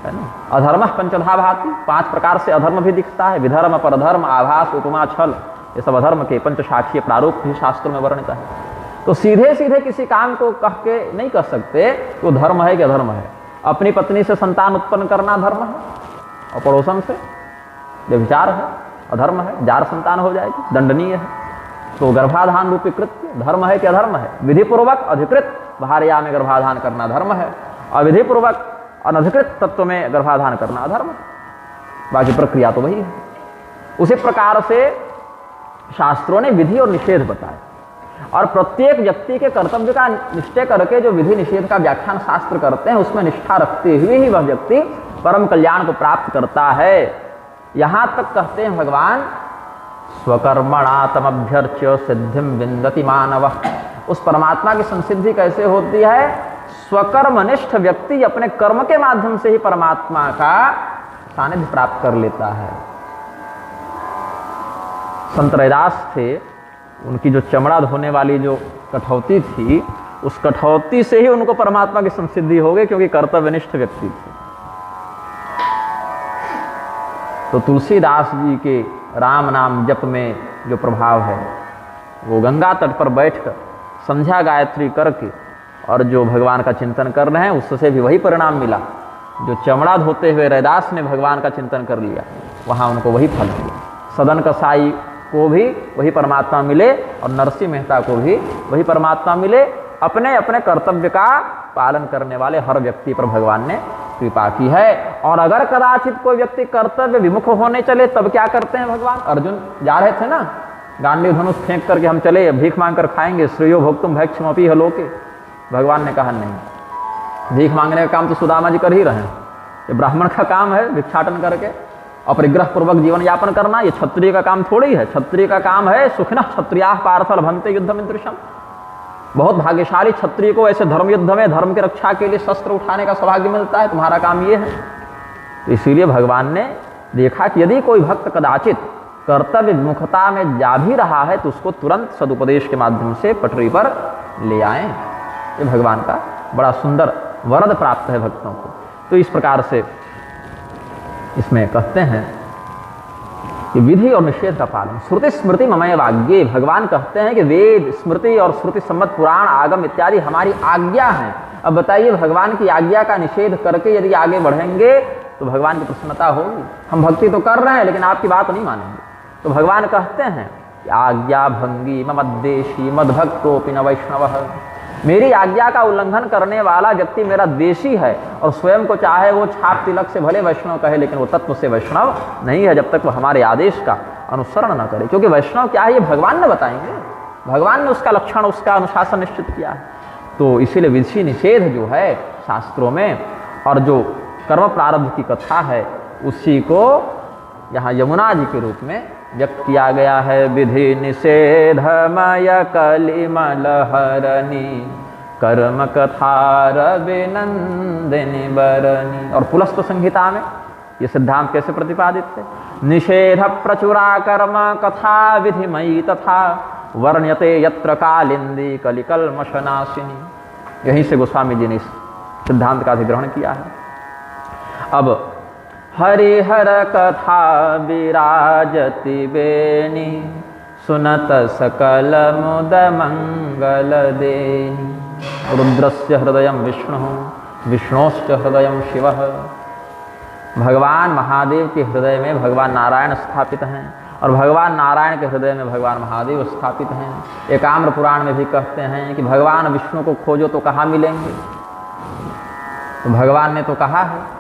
S1: ना। अधर्म पंचधा भाति, 5 प्रकार से अधर्म भी दिखता है। विधर्म, परधर्म, आभास, उपमा, छल, ये सब अधर्म के पंचशाखीय प्रारूप भी शास्त्रों में वर्णित है। तो सीधे सीधे किसी काम को कह के नहीं कह सकते तो धर्म है कि अधर्म है। अपनी पत्नी से संतान उत्पन्न करना धर्म है, और पड़ोसन से व्यभिचार है, अधर्म है, जार संतान हो जाएगी, दंडनीय है। तो गर्भाधान रूपी कृत्य धर्म है कि अधर्म है? विधिपूर्वक अधिकृत भार्या में गर्भाधान करना धर्म है, अविधिपूर्वक अनधिकृत तत्व में गर्भाधान करना अधर्म है। बाकी प्रक्रिया तो वही है। उसी प्रकार से शास्त्रों ने विधि और निषेध बताए, और प्रत्येक व्यक्ति के कर्तव्य का निश्चय करके जो विधि निषेध का व्याख्यान शास्त्र करते हैं उसमें निष्ठा रखते हुए ही वह व्यक्ति परम कल्याण को प्राप्त करता है। यहाँ तक कहते हैं भगवान, स्वकर्मणा तमभ्यर्च्य सिद्धिम विन्दति मानवः। उस परमात्मा की संसिद्धि कैसे होती है? स्वकर्मनिष्ठ व्यक्ति अपने कर्म के माध्यम से ही परमात्मा का सानिध्य प्राप्त कर लेता है। संत रैदास थे, उनकी जो चमड़ा धोने वाली जो कठौती थी, उस कठौती से ही उनको परमात्मा की संसिद्धि हो गई, क्योंकि कर्तव्यनिष्ठ व्यक्ति थे। तो तुलसीदास जी के राम नाम जप में जो प्रभाव है, वो गंगा तट पर बैठकर संध्या गायत्री करके और जो भगवान का चिंतन कर रहे हैं उससे भी वही परिणाम मिला। जो चमड़ा धोते हुए रैदास ने भगवान का चिंतन कर लिया, वहाँ उनको वही फल मिला। सदन कसाई को भी वही परमात्मा मिले और नरसिंह मेहता को भी वही परमात्मा मिले। अपने अपने कर्तव्य का पालन करने वाले हर व्यक्ति पर भगवान ने कृपा की है। और अगर कदाचित कोई व्यक्ति कर्तव्य विमुख होने चले तब क्या करते हैं भगवान? अर्जुन जा रहे थे ना, गांडीव धनुष फेंक करके हम चले, भीख मांग कर खाएंगे, श्रेयो भोक्तुम भैक्षमपि लोके। भगवान ने कहा नहीं, भीख मांगने का काम तो सुदामा जी कर ही रहे हैं। ये ब्राह्मण का काम है भिक्षाटन करके अपरिग्रह पूर्वक जीवन यापन करना, ये क्षत्रिय का काम थोड़ी है। क्षत्रिय का काम है सुखिनः क्षत्रियाः पार्थ लभन्ते युद्धमिदृशम्। बहुत भाग्यशाली क्षत्रिय को ऐसे धर्म युद्ध में धर्म की रक्षा के लिए शस्त्र उठाने का सौभाग्य मिलता है। तुम्हारा काम ये है। तो इसीलिए भगवान ने देखा कि यदि कोई भक्त कदाचित कर्तव्य विमुखता में जा भी रहा है तो उसको तुरंत सदुपदेश के माध्यम से पटरी पर ले आएं। ये भगवान का बड़ा सुंदर वरद प्राप्त है भक्तों को। तो इस प्रकार से इसमें कहते हैं कि विधि और निषेध का पालन। श्रुति स्मृति ममय वाग्ये, भगवान कहते हैं कि वेद स्मृति और श्रुति सम्मत पुराण आगम इत्यादि हमारी आज्ञा है। अब बताइए, भगवान की आज्ञा का निषेध करके यदि आगे बढ़ेंगे तो भगवान की प्रसन्नता होगी। हम भक्ति तो कर रहे हैं लेकिन आपकी बात नहीं मानेंगे। तो भगवान कहते हैं कि आज्ञा भंगी ममद्देशी मद्भक्तोपि न वैष्णवः, मेरी आज्ञा का उल्लंघन करने वाला व्यक्ति मेरा द्वेषी है। और स्वयं को चाहे वो छाप तिलक से भले वैष्णव कहे, लेकिन वो तत्व से वैष्णव नहीं है जब तक वो हमारे आदेश का अनुसरण न करे। क्योंकि वैष्णव क्या है ये भगवान ने बताएंगे, भगवान ने उसका लक्षण, उसका अनुशासन निश्चित किया है। तो इसीलिए विधि निषेध जो है शास्त्रों में, और जो कर्म प्रारब्ध की कथा है उसी को यहाँ यमुना जी के रूप में व्यक्त किया गया है। विधि निषेधमय कलिमल हरणी कर्म कथार विनंदिनी बरनी। और पुलस्त संहिता में ये सिद्धांत कैसे प्रतिपादित है? निषेध प्रचुरा कर्म कथा विधिमयी तथा वर्ण्यते यत्र कालिंदी कलिकल्मषनाशिनी। यहीं से गोस्वामी जी ने इस सिद्धांत का अधिग्रहण किया है। अब हरिहर कथा विराजति बेनी सुनत सकल मुद मंगल देनी। रुद्रस्य हृदयं विष्णु विष्णोश्च हृदयं शिवः। भगवान महादेव के हृदय में भगवान नारायण स्थापित हैं और भगवान नारायण के हृदय में भगवान महादेव स्थापित हैं। एकाम्र पुराण में भी कहते हैं कि भगवान विष्णु को खोजो तो कहाँ मिलेंगे? तो भगवान ने तो कहा है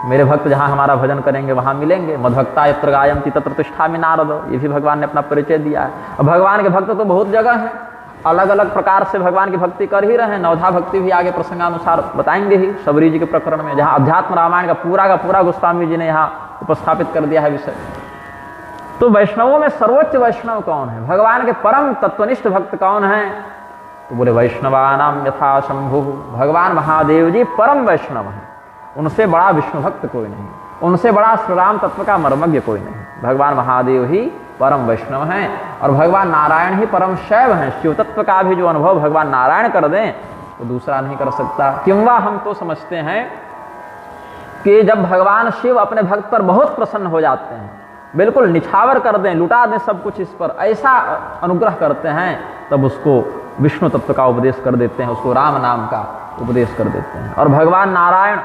S1: मेरे भक्त जहाँ हमारा भजन करेंगे वहाँ मिलेंगे। मद्भक्ता यत्र गायन्ति तत्र तिष्ठामि नारद, ये भी भगवान ने अपना परिचय दिया है। और भगवान के भक्त तो बहुत जगह हैं, अलग अलग प्रकार से भगवान की भक्ति कर ही रहे हैं। नवधा भक्ति भी आगे प्रसंगानुसार बताएंगे ही शबरी जी के प्रकरण में, जहाँ अध्यात्म रामायण का पूरा गोस्वामी जी ने यहाँ उपस्थापित कर दिया है विषय। तो वैष्णवों में सर्वोच्च वैष्णव कौन है? भगवान के परम तत्वनिष्ठ भक्त कौन है? तो बोले वैष्णवानाम यथा शंभु। भगवान महादेव जी परम वैष्णव हैं, उनसे बड़ा विष्णु भक्त कोई नहीं, उनसे बड़ा श्री राम तत्व का मर्मज्ञ कोई नहीं। भगवान महादेव ही परम वैष्णव हैं और भगवान नारायण ही परम शैव हैं। शिव तत्व का भी जो अनुभव भगवान नारायण कर दें तो दूसरा नहीं कर सकता। किंवा हम तो समझते हैं कि जब भगवान शिव अपने भक्त पर बहुत प्रसन्न हो जाते हैं, बिल्कुल निछावर कर दें, लुटा दें सब कुछ इस पर, ऐसा अनुग्रह करते हैं, तब उसको विष्णु तत्व का उपदेश कर देते हैं, उसको राम नाम का उपदेश कर देते हैं। और भगवान नारायण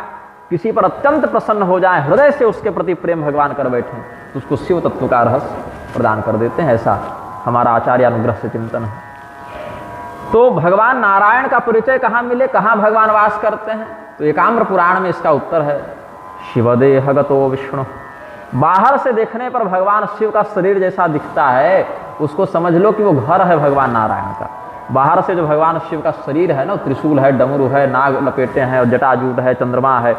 S1: किसी पर अत्यंत प्रसन्न हो जाए, हृदय से उसके प्रति प्रेम भगवान कर बैठे, तो उसको शिव तत्व का रहस्य प्रदान कर देते हैं। ऐसा हमारा आचार्य अनुग्रह से चिंतन है। तो भगवान नारायण का परिचय कहाँ मिले, कहाँ भगवान वास करते हैं? तो एकाम्र पुराण में इसका उत्तर है शिवदेहगतो विष्णु। बाहर से देखने पर भगवान शिव का शरीर जैसा दिखता है, उसको समझ लो कि वो घर है भगवान नारायण का। बाहर से जो भगवान शिव का शरीर है ना, त्रिशूल है, डमरू है, नाग लपेटे हैं और जटाजूट है, चंद्रमा है,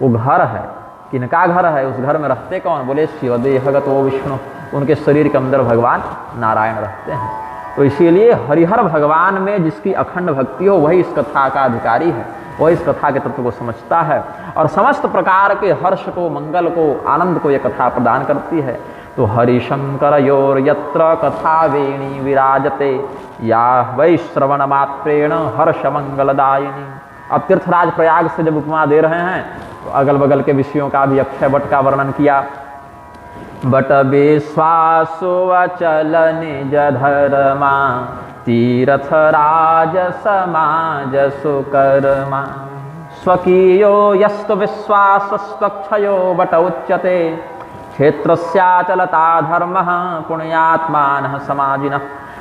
S1: वो घर है। किनका घर है? उस घर में रहते कौन? बोले शिवदेहगतो विष्णु। उनके शरीर के अंदर भगवान नारायण रहते हैं। तो इसीलिए हरिहर भगवान में जिसकी अखंड भक्ति हो वही इस कथा का अधिकारी है, वही इस कथा के तत्व को समझता है और समस्त प्रकार के हर्ष को, मंगल को, आनंद को ये कथा प्रदान करती है। तो हरिशंकर योर यत्र कथा वेणी विराजते या वै श्रवण मात्रेण हर्ष मंगलदायिनी। अब तीर्थराज प्रयाग से जब उपमा दे रहे हैं तो अगल बगल के विषयों का भी अक्षय वट का वर्णन किया बट विश्वासो अचल निज धर्मा तीर्थ राज समाज सुकर्मा स्वकीयो यस्तु विश्वास स्वक्षयो बट उच्यते क्षेत्रस्याचलता धर्म पुण्यात्मान समाजिन।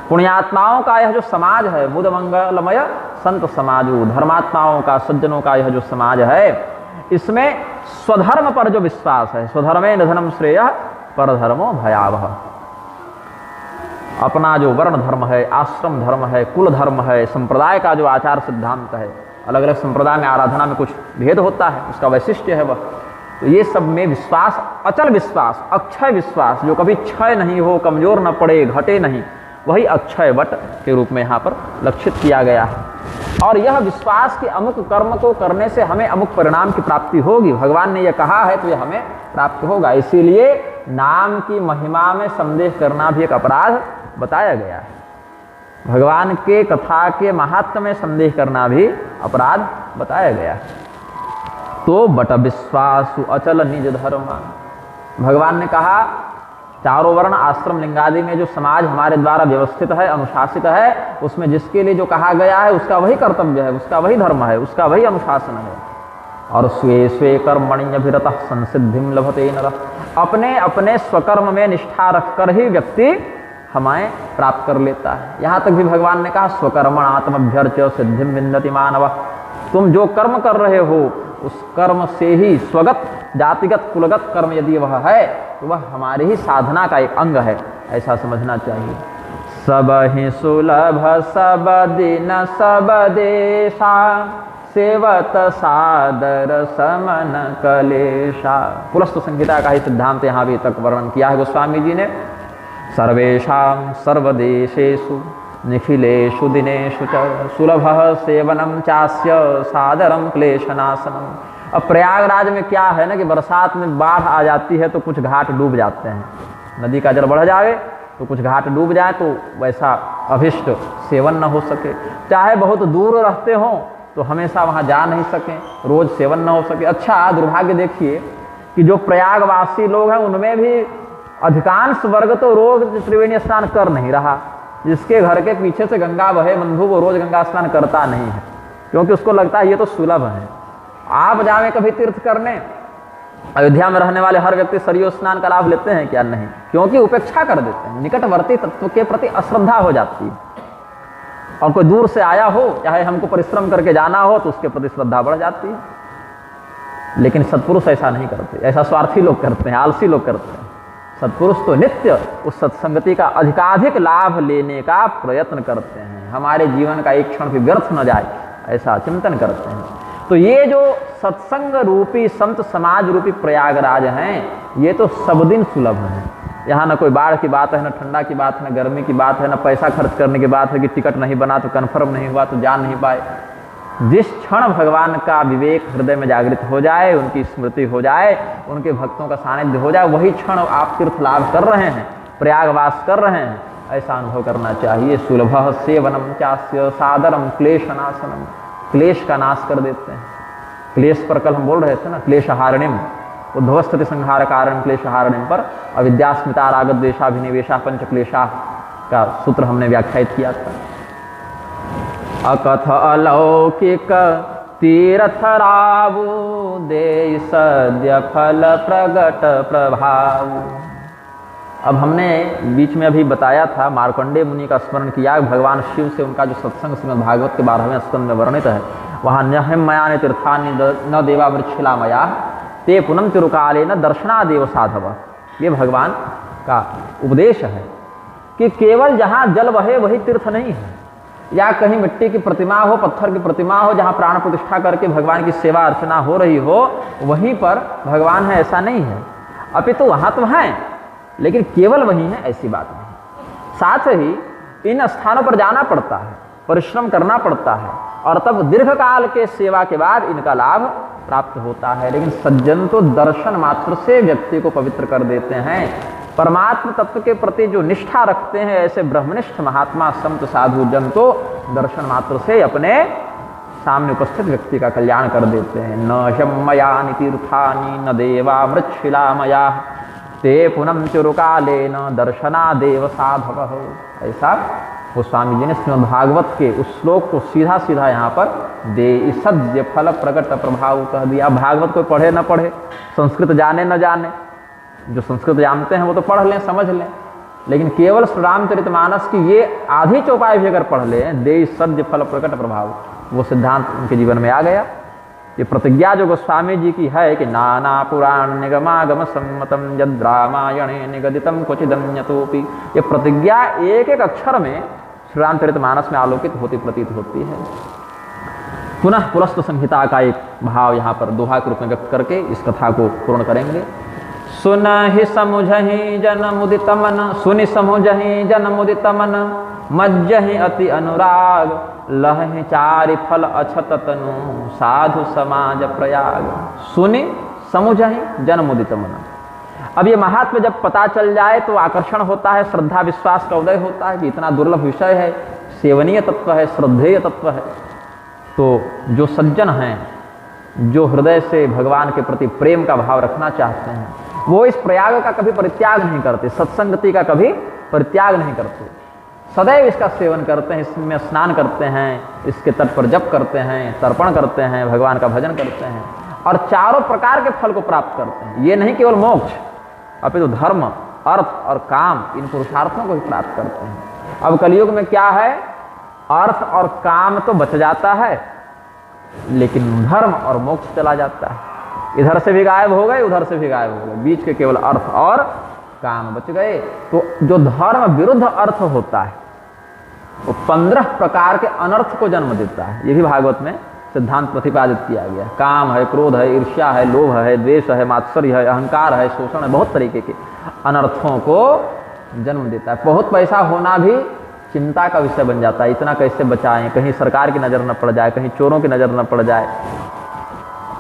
S1: पुण्यात्माओं का यह जो समाज है, बुध मंगलमय संत समाजो, धर्मात्माओं का, सज्जनों का यह जो समाज है, इसमें स्वधर्म पर जो विश्वास है, स्वधर्मे निधनम श्रेय परधर्मो भयावह। अपना जो वर्ण धर्म है, आश्रम धर्म है, कुल धर्म है, संप्रदाय का जो आचार सिद्धांत है, अलग अलग संप्रदाय में आराधना में कुछ भेद होता है, उसका वैशिष्ट्य है वह, तो ये सब में विश्वास, अचल विश्वास, अक्षय विश्वास, जो कभी क्षय नहीं हो, कमजोर न पड़े, घटे नहीं, वही अक्षय वट के रूप में यहाँ पर लक्षित किया गया है। और यह विश्वास कि अमुक कर्म को करने से हमें अमुक परिणाम की प्राप्ति होगी, भगवान ने यह कहा है तो यह हमें प्राप्त होगा। इसीलिए नाम की महिमा में संदेह करना भी एक अपराध बताया गया है। भगवान के कथा के महात्म्य में संदेह करना भी अपराध बताया गया है। तो बट विश्वासु अचल निज धर्म, भगवान ने कहा चारों वर्ण आश्रम लिंगादि में जो समाज हमारे द्वारा व्यवस्थित है, अनुशासित है, उसमें जिसके लिए जो कहा गया है उसका वही कर्तव्य है, उसका वही धर्म है, उसका वही अनुशासन है। और स्वे स्वे कर्मणि अभिरतः संसिद्धिं लभते नरः, अपने अपने स्वकर्म में निष्ठा रखकर ही व्यक्ति हमें प्राप्त कर लेता है। यहाँ तक भी भगवान ने कहा स्वकर्मणात्मभ्यर्च्य सिद्धिं विन्दति मानवः, तुम जो कर्म कर रहे हो उस कर्म से ही स्वगत, जातिगत, कुलगत कर्म यदि वह है तो वह हमारी ही साधना का एक अंग है, ऐसा समझना चाहिए। सब ही सुलभ सब दिन सब देशा सेवत सादर समन कलेशा। पुलस्त संहिता का ही सिद्धांत यहाँ भी तक वर्णन किया है गोस्वामी जी ने। सर्वेषां सर्वदेशेषु निखिलेषु दिनेषु च सुलभः सेवनम चास्य सादरम क्लेशनाशनम। अब प्रयागराज में क्या है ना कि बरसात में बाढ़ आ जाती है तो कुछ घाट डूब जाते हैं, नदी का जल बढ़ जाए तो कुछ घाट डूब जाए तो वैसा अभिष्ट सेवन न हो सके, चाहे बहुत दूर रहते हों तो हमेशा वहाँ जा नहीं सकें, रोज सेवन न हो सके। अच्छा दुर्भाग्य देखिए कि जो प्रयागवासी लोग हैं उनमें भी अधिकांश वर्ग तो रोज त्रिवेणी स्नान कर नहीं रहा। जिसके घर के पीछे से गंगा बहे बंधु वो रोज गंगा स्नान करता नहीं है, क्योंकि उसको लगता है ये तो सुलभ है। आप जावे कभी तीर्थ करने, अयोध्या में रहने वाले हर व्यक्ति सरयू स्नान का लाभ लेते हैं क्या? नहीं, क्योंकि उपेक्षा कर देते हैं, निकटवर्ती तत्व के प्रति अश्रद्धा हो जाती है। और कोई दूर से आया हो, चाहे हमको परिश्रम करके जाना हो, तो उसके प्रति श्रद्धा बढ़ जाती है। लेकिन सत्पुरुष ऐसा नहीं करते, ऐसा स्वार्थी लोग करते हैं, आलसी लोग करते हैं। सत्पुरुष तो नित्य उस सत्संगति का अधिकाधिक लाभ लेने का प्रयत्न करते हैं, हमारे जीवन का एक क्षण भी व्यर्थ न जाए ऐसा चिंतन करते हैं। तो ये जो सत्संग रूपी संत समाज रूपी प्रयागराज हैं, ये तो सब दिन सुलभ हैं। यहाँ न कोई बाढ़ की बात है, न ठंडा की बात है, न गर्मी की बात है, न पैसा खर्च करने की बात है कि टिकट नहीं बना तो कन्फर्म नहीं हुआ तो जा नहीं पाए। जिस क्षण भगवान का विवेक हृदय में जागृत हो जाए, उनकी स्मृति हो जाए, उनके भक्तों का सानिध्य हो जाए, वही क्षण आप तीर्थ लाभ कर रहे हैं, प्रयागवास कर रहे हैं, ऐसा अनुभव करना चाहिए। सुलभ सेवनम चास्य सादरम क्लेशनाशनम, क्लेश का नाश कर देते हैं। क्लेश पर कल हम बोल रहे थे ना, क्लेशहारिणीम उद्धवस्थिति संहार कारण क्लेशहारिणीम पर अविद्यास्मिता रागत देशाभिनिवेशा पंच क्लेशा का सूत्र हमने व्याख्यायित किया था। अकथ अलौकिक तीर्थ रावु दे सद्य फल प्रगट प्रभाव। अब हमने बीच में अभी बताया था, मार्कंडेय मुनि का स्मरण किया, भगवान शिव से उनका जो सत्संग श्रीमद् भागवत के 12वें स्कंद में वर्णित है, वहाँ न्यहम मयानि तीर्थानि न देवा वृक्षिला मया ते पुनम तिरुकाले न दर्शनादेव साधव। ये भगवान का उपदेश है कि केवल जहाँ जल बहे वही तीर्थ नहीं है, या कहीं मिट्टी की प्रतिमा हो, पत्थर की प्रतिमा हो, जहाँ प्राण प्रतिष्ठा करके भगवान की सेवा अर्चना हो रही हो, वहीं पर भगवान है ऐसा नहीं है। अपितु वहाँ तो हैं, लेकिन केवल वही है ऐसी बात नहीं। साथ ही इन स्थानों पर जाना पड़ता है, परिश्रम करना पड़ता है, और तब दीर्घ काल के सेवा के बाद इनका लाभ प्राप्त होता है। लेकिन सज्जन तो दर्शन मात्र से व्यक्ति को पवित्र कर देते हैं। परमात्म तत्व के प्रति जो निष्ठा रखते हैं ऐसे ब्रह्मनिष्ठ महात्मा संत साधु जन तो दर्शन मात्र से अपने सामने उपस्थित व्यक्ति का कल्याण कर देते हैं। न शम्मयानि तीर्थानि न देवा मृच्छिला मया ते पुनम चुरुकालेन दर्शनादेव साधव। ऐसा गोस्वामी जी ने श्रीमद् भागवत के उस श्लोक को सीधा सीधा यहाँ पर दे सद्य फल प्रकट प्रभाव कह दिया। भागवत कोई पढ़े न पढ़े, संस्कृत जाने न जाने, जो संस्कृत जानते हैं वो तो पढ़ लें समझ लें, लेकिन केवल श्री रामचरितमानस की ये आधी चौपाई भी अगर पढ़ लें, दे सद्य फल प्रकट प्रभाव, वो सिद्धांत उनके जीवन में आ गया। ये प्रतिज्ञा जो गोस्वामी जी की है कि नाना पुराण निगमागम सम्मतम यद रामायणे निगदितम क्वचिदन्यतोपि, ये प्रतिज्ञा एक एक अक्षर में श्री रामचरितमानस में आलोकित होती प्रतीत होती है। पुनः पुलस्त संहिता का एक भाव यहाँ पर दोहा के रूप में व्यक्त करके इस कथा को पूर्ण करेंगे। सुनहि समुझहि जन मुदित मन, सुनि समुझहि जन मुदित मन, मज्जहि अति अनुराग, लहहि चारि फल अछत तनु, साधु समाज प्रयाग। सुनि समुझहि जन मुदित मन। अब ये महात्म्य जब पता चल जाए तो आकर्षण होता है, श्रद्धा विश्वास का उदय होता है कि इतना दुर्लभ विषय है, सेवनीय तत्व है, श्रद्धेय तत्व है। तो जो सज्जन हैं, जो हृदय से भगवान के प्रति प्रेम का भाव रखना चाहते हैं, वो इस प्रयाग का कभी परित्याग नहीं करते, सत्संगति का कभी परित्याग नहीं करते, सदैव इसका सेवन करते हैं, इसमें स्नान करते हैं, इसके तट पर जप करते हैं, तर्पण करते हैं, भगवान का भजन करते हैं और चारों प्रकार के फल को प्राप्त करते हैं। ये नहीं केवल मोक्ष, अपितु धर्म, अर्थ और काम, इन पुरुषार्थों को भी प्राप्त करते हैं। अब कलयुग में क्या है, अर्थ और काम तो बच जाता है, लेकिन धर्म और मोक्ष चला जाता है। इधर से भी गायब हो गए, उधर से भी गायब हो गए, बीच के केवल अर्थ और काम बच गए। तो जो धर्म विरुद्ध अर्थ होता है वो 15 प्रकार के अनर्थ को जन्म देता है। ये भी भागवत में सिद्धांत प्रतिपादित किया गया। काम है, क्रोध है, ईर्ष्या है, लोभ है, द्वेष है, मात्सर्य है, अहंकार है, शोषण है, बहुत तरीके के अनर्थों को जन्म देता है। बहुत पैसा होना भी चिंता का विषय बन जाता है, इतना कैसे बचाएं, कहीं सरकार की नज़र न पड़ जाए, कहीं चोरों की नज़र न पड़ जाए।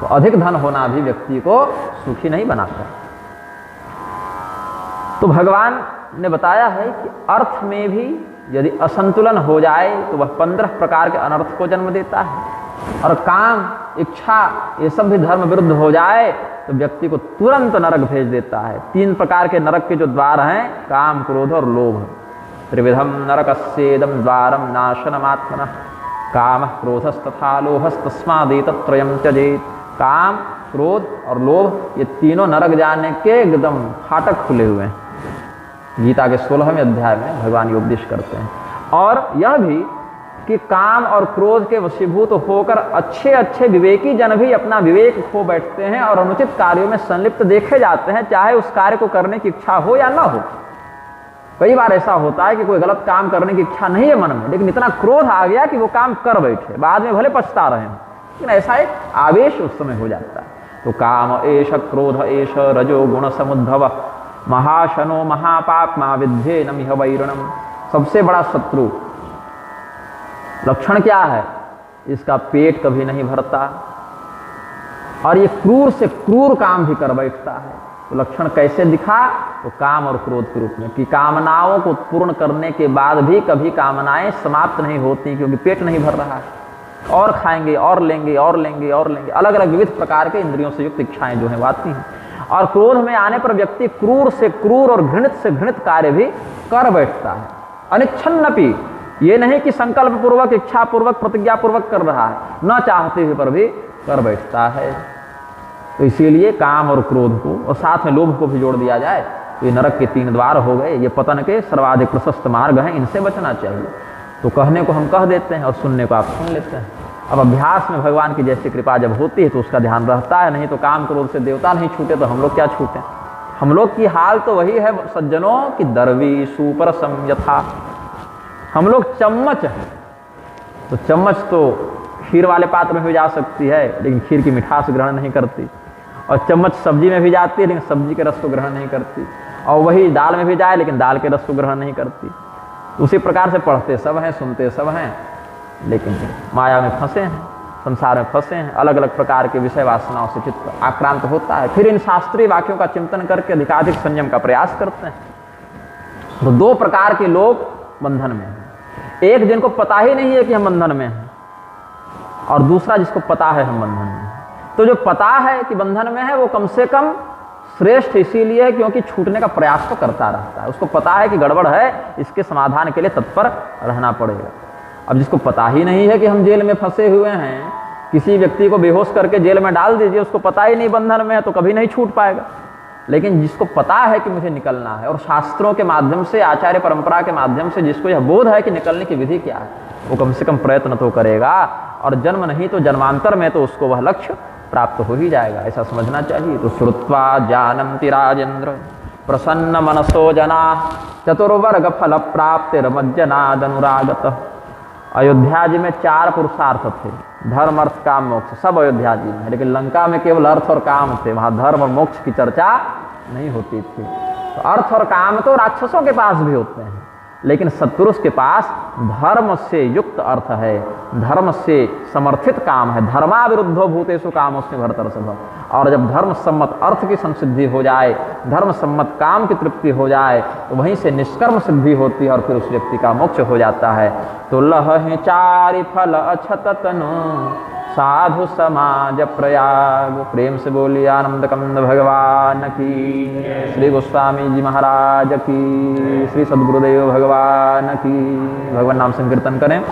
S1: तो अधिक धन होना भी व्यक्ति को सुखी नहीं बनाता। तो भगवान ने बताया है कि अर्थ में भी यदि असंतुलन हो जाए तो वह 15 प्रकार के अनर्थ को जन्म देता है, और काम, इच्छा, ये सब भी धर्म विरुद्ध हो जाए तो व्यक्ति को तुरंत नरक भेज देता है। 3 प्रकार के नरक के जो द्वार हैं, काम, क्रोध और लोभ। त्रिविधम नरकस्येदं द्वारम नाशनमात्मनः, काम क्रोधस्तथा लोभस्तस्मादेतत्त्रयं त्यजेत्। काम, क्रोध और लोभ, ये तीनों नरक जाने के एकदम फाटक खुले हुए हैं। गीता के 16वें अध्याय में भगवान ये उपदेश करते हैं। और यह भी कि काम और क्रोध के वशीभूत होकर अच्छे अच्छे विवेकी जन भी अपना विवेक खो बैठते हैं और अनुचित कार्यों में संलिप्त देखे जाते हैं, चाहे उस कार्य को करने की इच्छा हो या ना हो। कई बार ऐसा होता है कि कोई गलत काम करने की इच्छा नहीं है मन में, लेकिन इतना क्रोध आ गया कि वो काम कर बैठे, बाद में भले पछता रहे हैं, लेकिन ऐसा एक आवेश उस समय हो जाता है। तो काम एष क्रोध एष रजो गुण समुद्भव, महाशनो महापाप्मा विद्ये नमिह वैरणम। सबसे बड़ा शत्रु लक्षण क्या है, इसका पेट कभी नहीं भरता और ये क्रूर से क्रूर काम भी कर बैठता है। तो लक्षण कैसे दिखा, तो काम और क्रोध के रूप में, कि कामनाओं को पूर्ण करने के बाद भी कभी कामनाएं समाप्त नहीं होती, क्योंकि पेट नहीं भर रहा है, और खाएंगे और लेंगे और लेंगे और लेंगे, अलग अलग विविध प्रकार के इंद्रियों से युक्त इच्छाएं जो है आती हैं। और क्रोध में आने पर व्यक्ति क्रूर से क्रूर और घृणित से घृणित कार्य भी कर बैठता है। अनिच्छन्नपि, ये नहीं कि संकल्प पूर्वक, इच्छा पूर्वक, प्रतिज्ञा पूर्वक कर रहा है, न चाहते हुए पर भी कर बैठता है। तो इसीलिए काम और क्रोध को और साथ में लोभ को भी जोड़ दिया जाए तो ये नरक के 3 द्वार हो गए, ये पतन के सर्वाधिक प्रशस्त मार्ग हैं, इनसे बचना चाहिए। तो कहने को हम कह देते हैं और सुनने को आप सुन लेते हैं। अब अभ्यास में भगवान की जैसी कृपा जब होती है तो उसका ध्यान रहता है, नहीं तो काम क्रोध से देवता नहीं छूटे तो हम लोग क्या छूटें। हम लोग की हाल तो वही है सज्जनों की, दरवी सुपर समयथा। हम लोग चम्मच हैं, तो चम्मच तो खीर वाले पात्र में भी जा सकती है, लेकिन खीर की मिठास ग्रहण नहीं करती, और चम्मच सब्जी में भी जाती है लेकिन सब्जी के रस को ग्रहण नहीं करती, और वही दाल में भी जाए लेकिन दाल के रस को ग्रहण नहीं करती। उसी प्रकार से पढ़ते सब हैं, सुनते सब हैं, लेकिन माया में फंसे हैं, संसार में फंसे हैं, अलग अलग प्रकार के विषय वासनाओं से चित्त आक्रांत होता है। फिर इन शास्त्रीय वाक्यों का चिंतन करके अधिकाधिक संयम का प्रयास करते हैं। तो 2 प्रकार के लोग बंधन में हैं, एक जिनको पता ही नहीं है कि हम बंधन में हैं, और दूसरा जिसको पता है हम बंधन में हैं। तो जो पता है कि बंधन में है वो कम से कम श्रेष्ठ इसीलिए है क्योंकि छूटने का प्रयास तो करता रहता है, उसको पता है कि गड़बड़ है, इसके समाधान के लिए तत्पर रहना पड़ेगा। अब जिसको पता ही नहीं है कि हम जेल में फंसे हुए हैं, किसी व्यक्ति को बेहोश करके जेल में डाल दीजिए, उसको पता ही नहीं बंधन में है, तो कभी नहीं छूट पाएगा। लेकिन जिसको पता है कि मुझे निकलना है, और शास्त्रों के माध्यम से, आचार्य परंपरा के माध्यम से जिसको यह बोध है कि निकलने की विधि क्या है, वो कम से कम प्रयत्न तो करेगा, और जन्म नहीं तो जन्मांतर में तो उसको वह लक्ष्य प्राप्त हो ही जाएगा, ऐसा समझना चाहिए। तो श्रुत्वा जानन्ति राजेंद्र प्रसन्न मनसो जना चतुर्वर्ग फल प्राप्तिर्मज्जनादनुरागत। अयोध्या जी में 4 पुरुषार्थ थे, धर्म अर्थ काम मोक्ष, सब अयोध्या जी में, लेकिन लंका में केवल अर्थ और काम थे, वहाँ धर्म और मोक्ष की चर्चा नहीं होती थी। तो अर्थ और काम तो राक्षसों के पास भी होते हैं, लेकिन सत्पुरुष के पास धर्म से युक्त अर्थ है, धर्म से समर्थित काम है। धर्माविरुद्धो भूतेषु कामोऽस्मि भरतर्षभ। और जब धर्म सम्मत अर्थ की संसिद्धि हो जाए, धर्म सम्मत काम की तृप्ति हो जाए, तो वहीं से निष्कर्म सिद्धि होती है और फिर उस व्यक्ति का मोक्ष हो जाता है। तो लह चारि फल अछत तनु साधु समाज प्रयाग। प्रेम से बोलिए आनंद कंद भगवान की, श्री गोस्वामी जी महाराज की, श्री सद्गुरुदेव भगवान की। भगवान नाम संकीर्तन करें।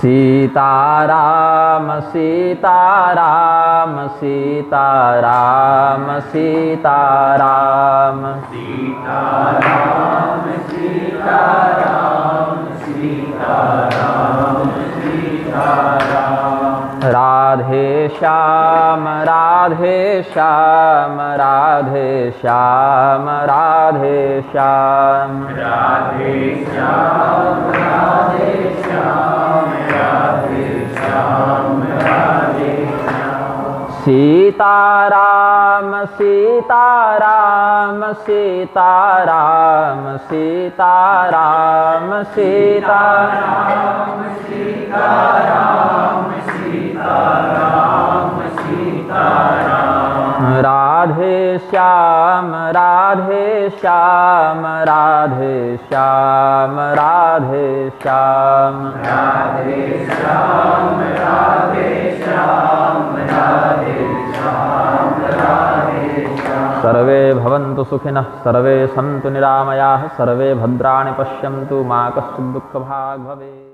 S1: सीताराम सीताराम सीताराम सीताराम सीताराम सीताराम सीताराम सीताराम। राधे श्याम राधे श्याम राधे श्याम राधे श्याम राधे श्याम राधे श्याम राधे श्याम राधे श्याम। सीताराम सीताराम सीताराम सीताराम सीताराम सीताराम सीताराम सीताराम। राधे श्याम राधे श्याम राधे श्याम राधे श्याम राधे श्याम राधे श्याम राधे श्याम राधे श्याम। सर्वे भवन्तु सुखिनः, सर्वे सन्तु निरामयाः, सर्वे भद्राणि पश्यन्तु, मा कश्चित् दुःखभाग् भवेत्।